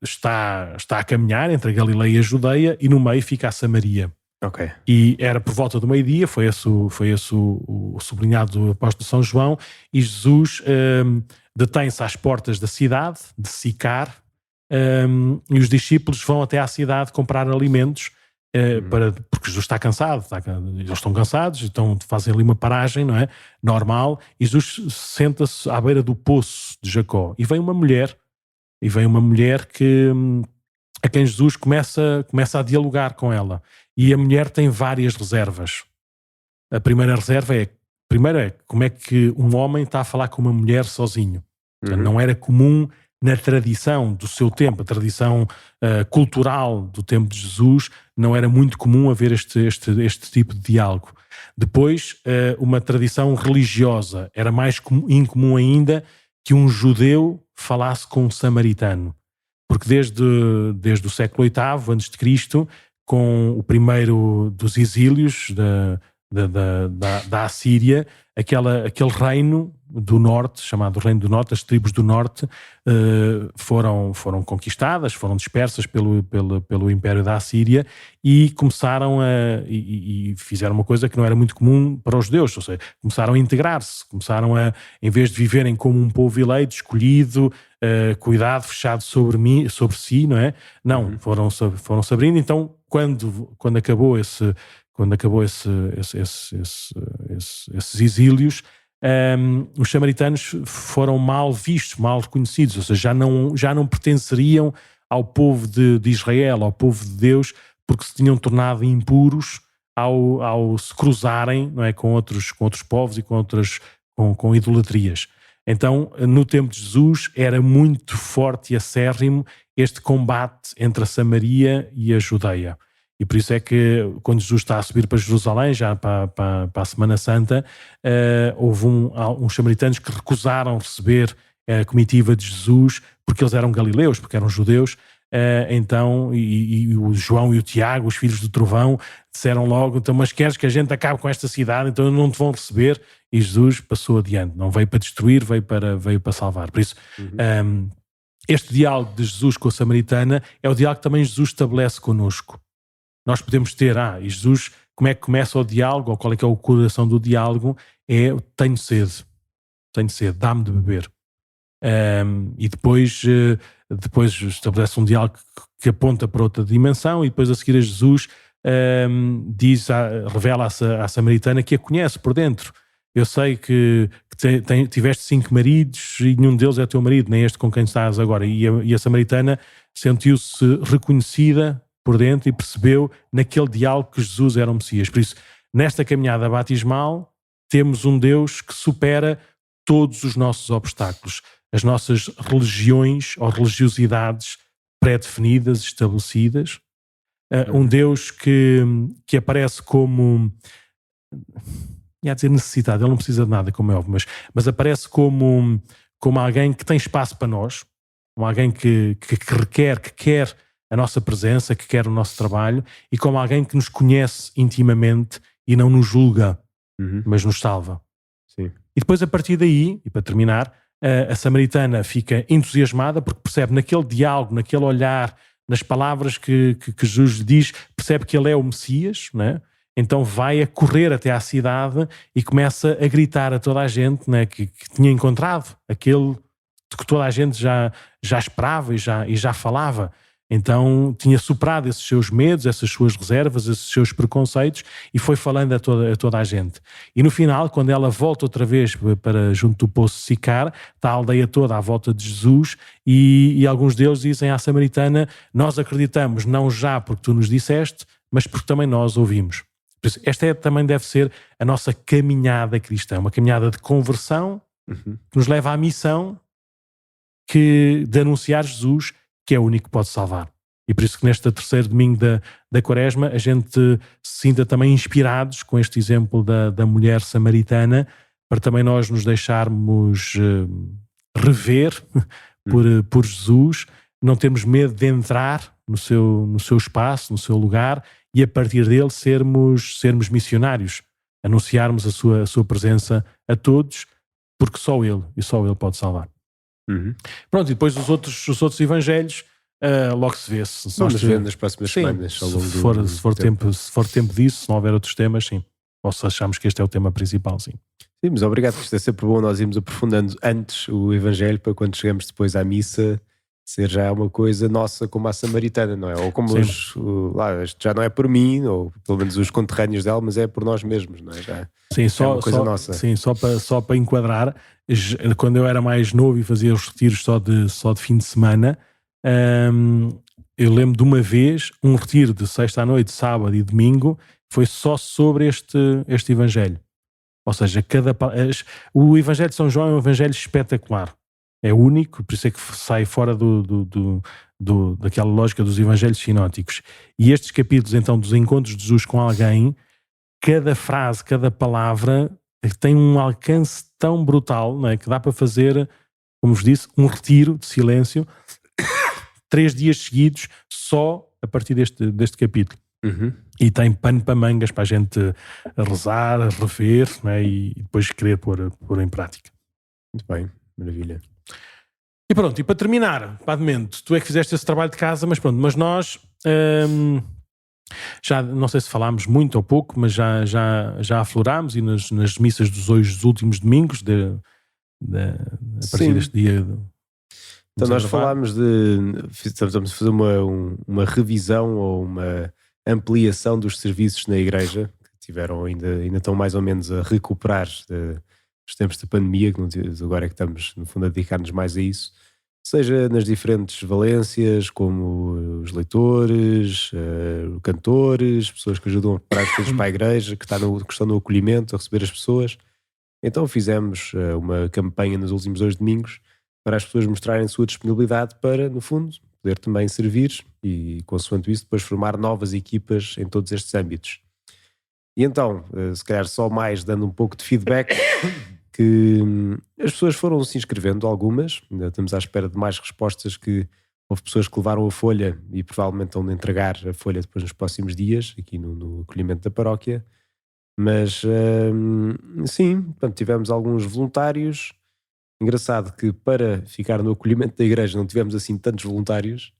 está a caminhar entre a Galileia e a Judeia, e no meio fica a Samaria. Ok. E era por volta do meio-dia, foi esse o sublinhado do apóstolo São João, e Jesus detém-se às portas da cidade, de Sicar, e os discípulos vão até à cidade comprar alimentos, porque Jesus está cansado, eles estão cansados, então fazem ali uma paragem, não é? Normal, e Jesus senta-se à beira do poço de Jacó, e vem uma mulher a quem Jesus começa a dialogar com ela, e a mulher tem várias reservas. A primeira reserva é como é que um homem está a falar com uma mulher sozinho. Não era comum na tradição do seu tempo, a tradição cultural do tempo de Jesus, não era muito comum haver este tipo de diálogo. Depois, uma tradição religiosa, era mais incomum ainda que um judeu falasse com um samaritano. Porque desde o século VIII a.C., com o primeiro dos exílios da Assíria, aquele reino do norte, chamado Reino do Norte, as tribos do norte, foram conquistadas, foram dispersas pelo Império da Assíria, e começaram e fizeram uma coisa que não era muito comum para os judeus, ou seja, começaram a integrar-se, em vez de viverem como um povo eleito, escolhido, cuidado, fechado sobre si, não é? Não, foram-se abrindo. Então, quando acabou esses exílios, os samaritanos foram mal vistos, mal reconhecidos, ou seja, já não pertenceriam ao povo de Israel, ao povo de Deus, porque se tinham tornado impuros ao se cruzarem, não é, com outros povos e com idolatrias. Então, no tempo de Jesus, era muito forte e acérrimo este combate entre a Samaria e a Judeia. E por isso é que, quando Jesus está a subir para Jerusalém, já para a Semana Santa, houve uns samaritanos que recusaram receber a comitiva de Jesus, porque eles eram galileus, porque eram judeus. Então, e o João e o Tiago, os filhos do trovão, disseram logo: então, mas queres que a gente acabe com esta cidade? Então não te vão receber. E Jesus passou adiante, não veio para destruir, veio para salvar. Por isso, este diálogo de Jesus com a samaritana é o diálogo que também Jesus estabelece connosco. Nós podemos ter, e Jesus, como é que começa o diálogo, ou qual é que é o coração do diálogo? Tenho sede, dá-me de beber. E depois estabelece um diálogo que aponta para outra dimensão, e depois a seguir a Jesus revela à samaritana que a conhece por dentro. Eu sei que tiveste 5 maridos e nenhum deles é teu marido, nem este com quem estás agora. E a samaritana sentiu-se reconhecida por dentro e percebeu naquele diálogo que Jesus era o Messias. Por isso, nesta caminhada batismal, temos um Deus que supera todos os nossos obstáculos, as nossas religiões ou religiosidades pré-definidas, estabelecidas. Um Deus que aparece como... ia dizer necessitado, ele não precisa de nada, como é óbvio, mas aparece como alguém que tem espaço para nós, como alguém que requer, que quer a nossa presença, que quer o nosso trabalho, e como alguém que nos conhece intimamente e não nos julga, mas nos salva. Sim. E depois, a partir daí, e para terminar, a samaritana fica entusiasmada porque percebe naquele diálogo, naquele olhar, nas palavras que Jesus lhe diz, percebe que ele é o Messias, né? Então vai a correr até à cidade e começa a gritar a toda a gente, né, que tinha encontrado aquele que toda a gente já esperava e já falava. Então tinha superado esses seus medos, essas suas reservas, esses seus preconceitos, e foi falando a toda a gente. E no final, quando ela volta outra vez para junto do poço de Sicar, está a aldeia toda à volta de Jesus, e alguns deles dizem à samaritana: nós acreditamos não já porque tu nos disseste, mas porque também nós ouvimos. Esta também deve ser a nossa caminhada cristã, uma caminhada de conversão que nos leva à missão de anunciar Jesus, que é o único que pode salvar. E por isso que neste terceiro domingo da Quaresma a gente se sinta também inspirados com este exemplo da mulher samaritana, para também nós nos deixarmos rever por Jesus, não termos medo de entrar no seu espaço, no seu lugar, e a partir dele sermos missionários, anunciarmos a sua presença a todos, porque só ele pode salvar. Uhum. Pronto, e depois os outros evangelhos, logo se vê. Vamos ver nas próximas semanas. Se for tempo disso, se não houver outros temas, sim. Ou se achamos que este é o tema principal, sim. Sim, mas obrigado, isto é sempre bom nós irmos aprofundando antes o Evangelho para quando chegamos depois à missa ser já uma coisa nossa como a samaritana, não é? Ou como isto já não é por mim, ou pelo menos os conterrâneos dela, mas é por nós mesmos, não é? Já sim, é uma coisa nossa. Sim, só para enquadrar, quando eu era mais novo e fazia os retiros só de fim de semana, eu lembro de uma vez, um retiro de sexta à noite, sábado e domingo, foi só sobre este Evangelho. Ou seja, o Evangelho de São João é um Evangelho espetacular. É único, por isso é que sai fora daquela lógica dos Evangelhos sinóticos. E estes capítulos, então, dos encontros de Jesus com alguém, cada frase, cada palavra tem um alcance tão brutal, não é? Que dá para fazer, como vos disse, um retiro de silêncio 3 dias seguidos só a partir deste capítulo. Uhum. E tem pano para mangas para a gente rezar, rever, né? E depois querer pôr em prática. Muito bem, maravilha. E pronto, e para terminar, Padmento, tu é que fizeste esse trabalho de casa, mas nós já não sei se falámos muito ou pouco, mas já aflorámos e nas missas dos últimos domingos a partir deste dia. Então nós falámos estamos a fazer uma revisão ou uma ampliação dos serviços na igreja, que tiveram ainda estão mais ou menos a recuperar dos tempos da pandemia, que agora é que estamos no fundo a dedicar-nos mais a isso, seja nas diferentes valências, como os leitores, cantores, pessoas que ajudam a preparar as coisas para a igreja, que estão no acolhimento, a receber as pessoas. Então fizemos uma campanha nos últimos 2 domingos para as pessoas mostrarem a sua disponibilidade para, no fundo, poder também servir e, consoante isso, depois formar novas equipas em todos estes âmbitos. E então, se calhar só mais dando um pouco de feedback, que as pessoas foram se inscrevendo, algumas, ainda estamos à espera de mais respostas, que houve pessoas que levaram a folha e provavelmente vão entregar a folha depois nos próximos dias, aqui no acolhimento da paróquia. Mas, sim, portanto, tivemos alguns voluntários. Engraçado que para ficar no acolhimento da igreja não tivemos assim tantos voluntários,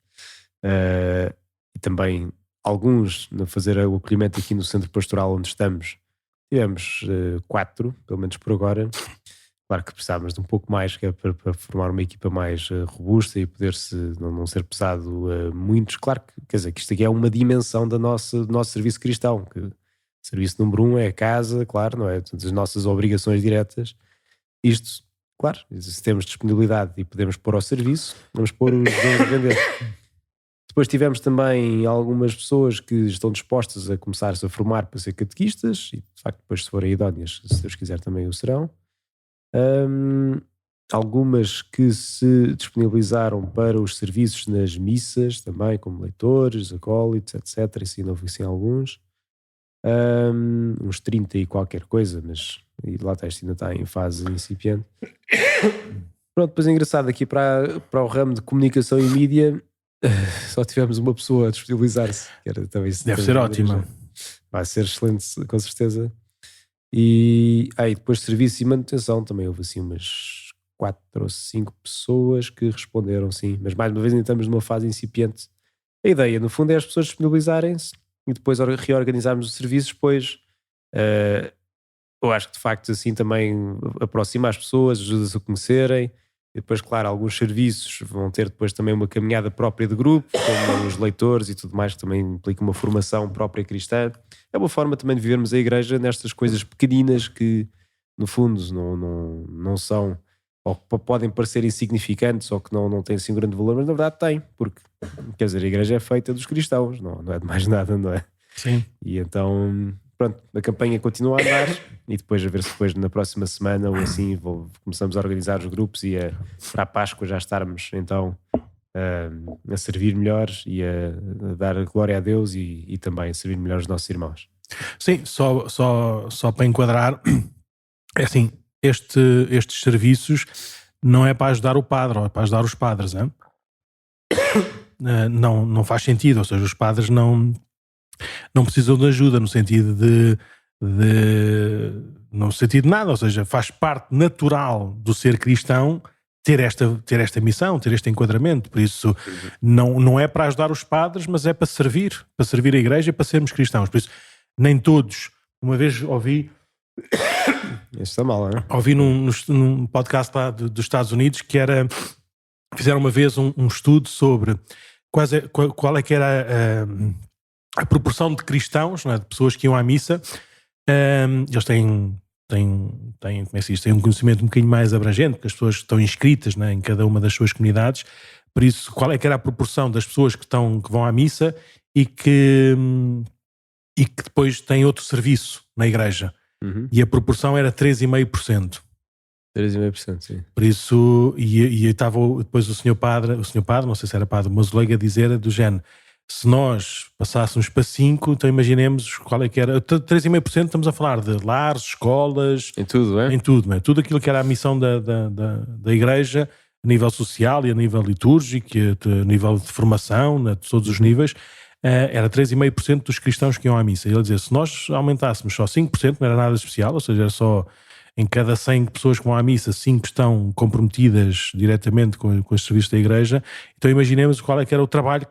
e também alguns a fazer o acolhimento aqui no centro pastoral onde estamos, tivemos 4, pelo menos por agora. Claro que precisávamos de um pouco mais, que é para formar uma equipa mais robusta e poder-se não ser pesado muitos. Claro que, quer dizer, que isto aqui é uma dimensão do nosso serviço cristão, que o serviço número 1 é a casa, claro, não é? Todas as nossas obrigações diretas. Isto, claro, se temos disponibilidade e podemos pôr ao serviço, vamos pôr os dons a vender. Depois tivemos também algumas pessoas que estão dispostas a começar-se a formar para ser catequistas e, de facto, depois se forem idóneas, se Deus quiser também o serão. Algumas que se disponibilizaram para os serviços nas missas também, como leitores, acólitos, etc. Assim, não assim alguns. Uns 30 e qualquer coisa, mas e lá está, isto ainda está em fase incipiente. Pronto, depois é engraçado aqui para o ramo de comunicação e mídia, só tivemos uma pessoa a disponibilizar-se. Deve ser ótima. Vai ser excelente, com certeza. E depois serviço e manutenção também houve assim umas 4 ou 5 pessoas que responderam, sim, mas mais uma vez ainda estamos numa fase incipiente. A ideia no fundo é as pessoas disponibilizarem-se e depois reorganizarmos os serviços. Depois eu acho que de facto assim também aproxima as pessoas, ajuda-se a conhecerem. E depois, claro, alguns serviços vão ter depois também uma caminhada própria de grupo, como os leitores e tudo mais, que também implica uma formação própria cristã. É uma forma também de vivermos a igreja nestas coisas pequeninas que, no fundo, não são, ou podem parecer insignificantes ou que não têm assim um grande valor, mas na verdade têm, porque, quer dizer, a igreja é feita dos cristãos, não é de mais nada, não é? Sim. E então, pronto, a campanha continua a andar e depois a ver se depois na próxima semana ou assim começamos a organizar os grupos e para a Páscoa já estarmos então a servir melhor e a dar glória a Deus e também a servir melhor os nossos irmãos. Sim, só para enquadrar, é assim, estes serviços não é para ajudar o padre, ou é para ajudar os padres, não faz sentido, ou seja, os padres não precisam de ajuda no sentido no sentido de nada, ou seja, faz parte natural do ser cristão ter esta missão, ter este enquadramento. Por isso, não é para ajudar os padres, mas é para servir a igreja e para sermos cristãos. Por isso, nem todos. Uma vez ouvi... Isso está mal, não é? Ouvi num podcast lá dos Estados Unidos que era... Fizeram uma vez um estudo sobre qual é que era a proporção de cristãos, não é? De pessoas que iam à missa. Eles têm como é que se diz? Têm um conhecimento um bocadinho mais abrangente, porque as pessoas estão inscritas, né, em cada uma das suas comunidades. Por isso, qual é que era a proporção das pessoas que vão à missa e que depois têm outro serviço na igreja? E a proporção era 3,5%. 3,5%, sim. Por isso, e estava depois o senhor padre, não sei se era padre, mas o leigo a dizer do género, se nós passássemos para 5, então imaginemos qual é que era. 3,5% estamos a falar de lares, escolas... Em tudo, é? Em tudo, não é? Tudo aquilo que era a missão da igreja, a nível social e a nível litúrgico, a nível de formação, né, de todos os níveis, era 3,5% dos cristãos que iam à missa. Ele dizia, se nós aumentássemos só 5%, não era nada especial, ou seja, era só... Em cada 100 pessoas que vão à missa, 5 estão comprometidas diretamente com os serviços da igreja. Então imaginemos qual é que era o trabalho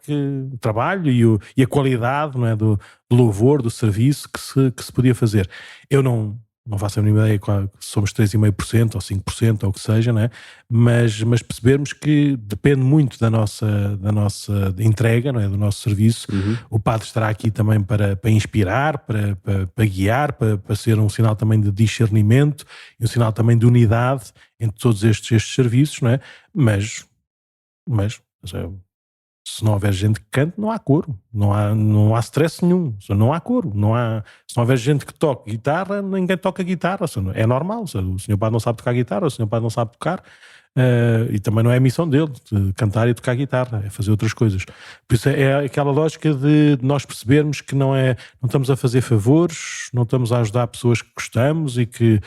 e a qualidade, não é, do louvor, do serviço que se podia fazer. Eu não faço a mínima ideia se somos 3,5% ou 5% ou o que seja, não é? Mas percebermos que depende muito da nossa entrega, não é? Do nosso serviço. O padre estará aqui também para inspirar, para guiar, para ser um sinal também de discernimento e um sinal também de unidade entre todos estes serviços, não é? Mas se não houver gente que cante, não há coro, não há stress nenhum, não há coro, se não houver gente que toque guitarra, ninguém toca guitarra, é normal, o senhor padre não sabe tocar guitarra, o senhor padre não sabe tocar, e também não é a missão dele, de cantar e tocar guitarra, é fazer outras coisas. Por isso é aquela lógica de nós percebermos que não estamos a fazer favores, não estamos a ajudar pessoas que gostamos e que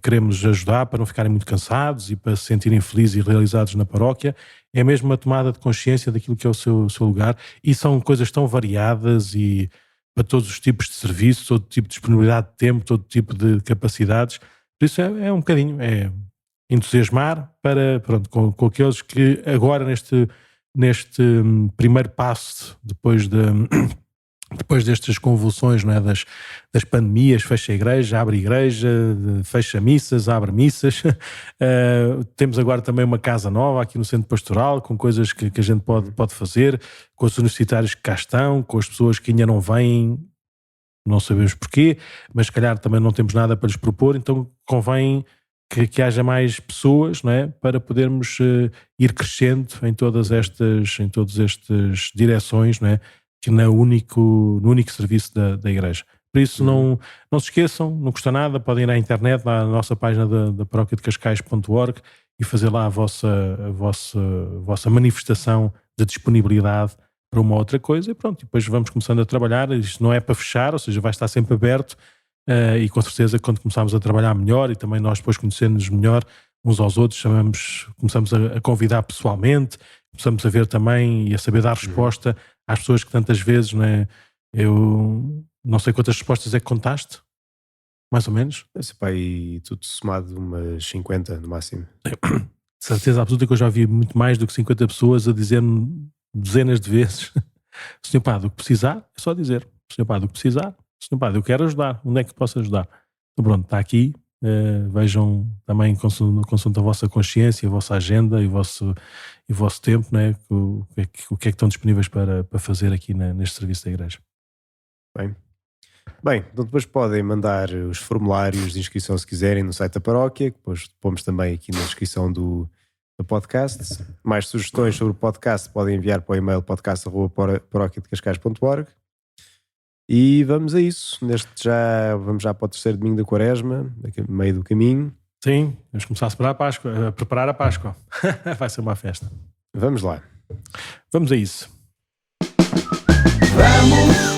queremos ajudar para não ficarem muito cansados e para se sentirem felizes e realizados na paróquia. É mesmo uma tomada de consciência daquilo que é o seu lugar, e são coisas tão variadas e para todos os tipos de serviços, todo tipo de disponibilidade de tempo, todo tipo de capacidades. Por isso é um bocadinho, entusiasmar com aqueles que agora neste primeiro passo, depois destas convulsões, não é, das pandemias, fecha a igreja, abre a igreja, fecha missas, abre missas. Temos agora também uma casa nova aqui no centro pastoral, com coisas que a gente pode fazer, com os universitários que cá estão, com as pessoas que ainda não vêm, não sabemos porquê, mas se calhar também não temos nada para lhes propor, então convém que haja mais pessoas, não é, para podermos ir crescendo em todas estas direções, não é, que no único serviço da igreja. Por isso não se esqueçam, não custa nada, podem ir à internet, lá na nossa página da paróquia de Cascais.org e fazer lá a vossa manifestação de disponibilidade para uma outra coisa, e pronto, depois vamos começando a trabalhar. Isto não é para fechar, ou seja, vai estar sempre aberto, e com certeza quando começarmos a trabalhar melhor e também nós depois conhecendo-nos melhor uns aos outros, começamos a convidar pessoalmente, começamos a ver também e a saber dar resposta às pessoas que tantas vezes, não é? Eu não sei quantas respostas é que contaste, mais ou menos. Esse pai, tudo somado umas 50 no máximo. Certeza absoluta que eu já vi muito mais do que 50 pessoas a dizer-me dezenas de vezes: Senhor Padre, o que precisar, é só dizer. Senhor Padre, o que precisar, Senhor Padre, eu quero ajudar, onde é que posso ajudar? Então pronto, está aqui. Vejam também, consoante a vossa consciência, a vossa agenda e o vosso tempo, né? O que é que estão disponíveis para fazer aqui neste serviço da igreja. Bem, então depois podem mandar os formulários de inscrição se quiserem no site da paróquia, que depois pomos também aqui na descrição do podcast. Mais sugestões sobre o podcast podem enviar para o e-mail podcast@paroquiadecascais.org. E vamos a isso. Vamos já para o terceiro domingo da Quaresma, no meio do caminho. Sim, vamos começar a preparar a Páscoa. Vai ser uma festa. Vamos lá. Vamos a isso. Vamos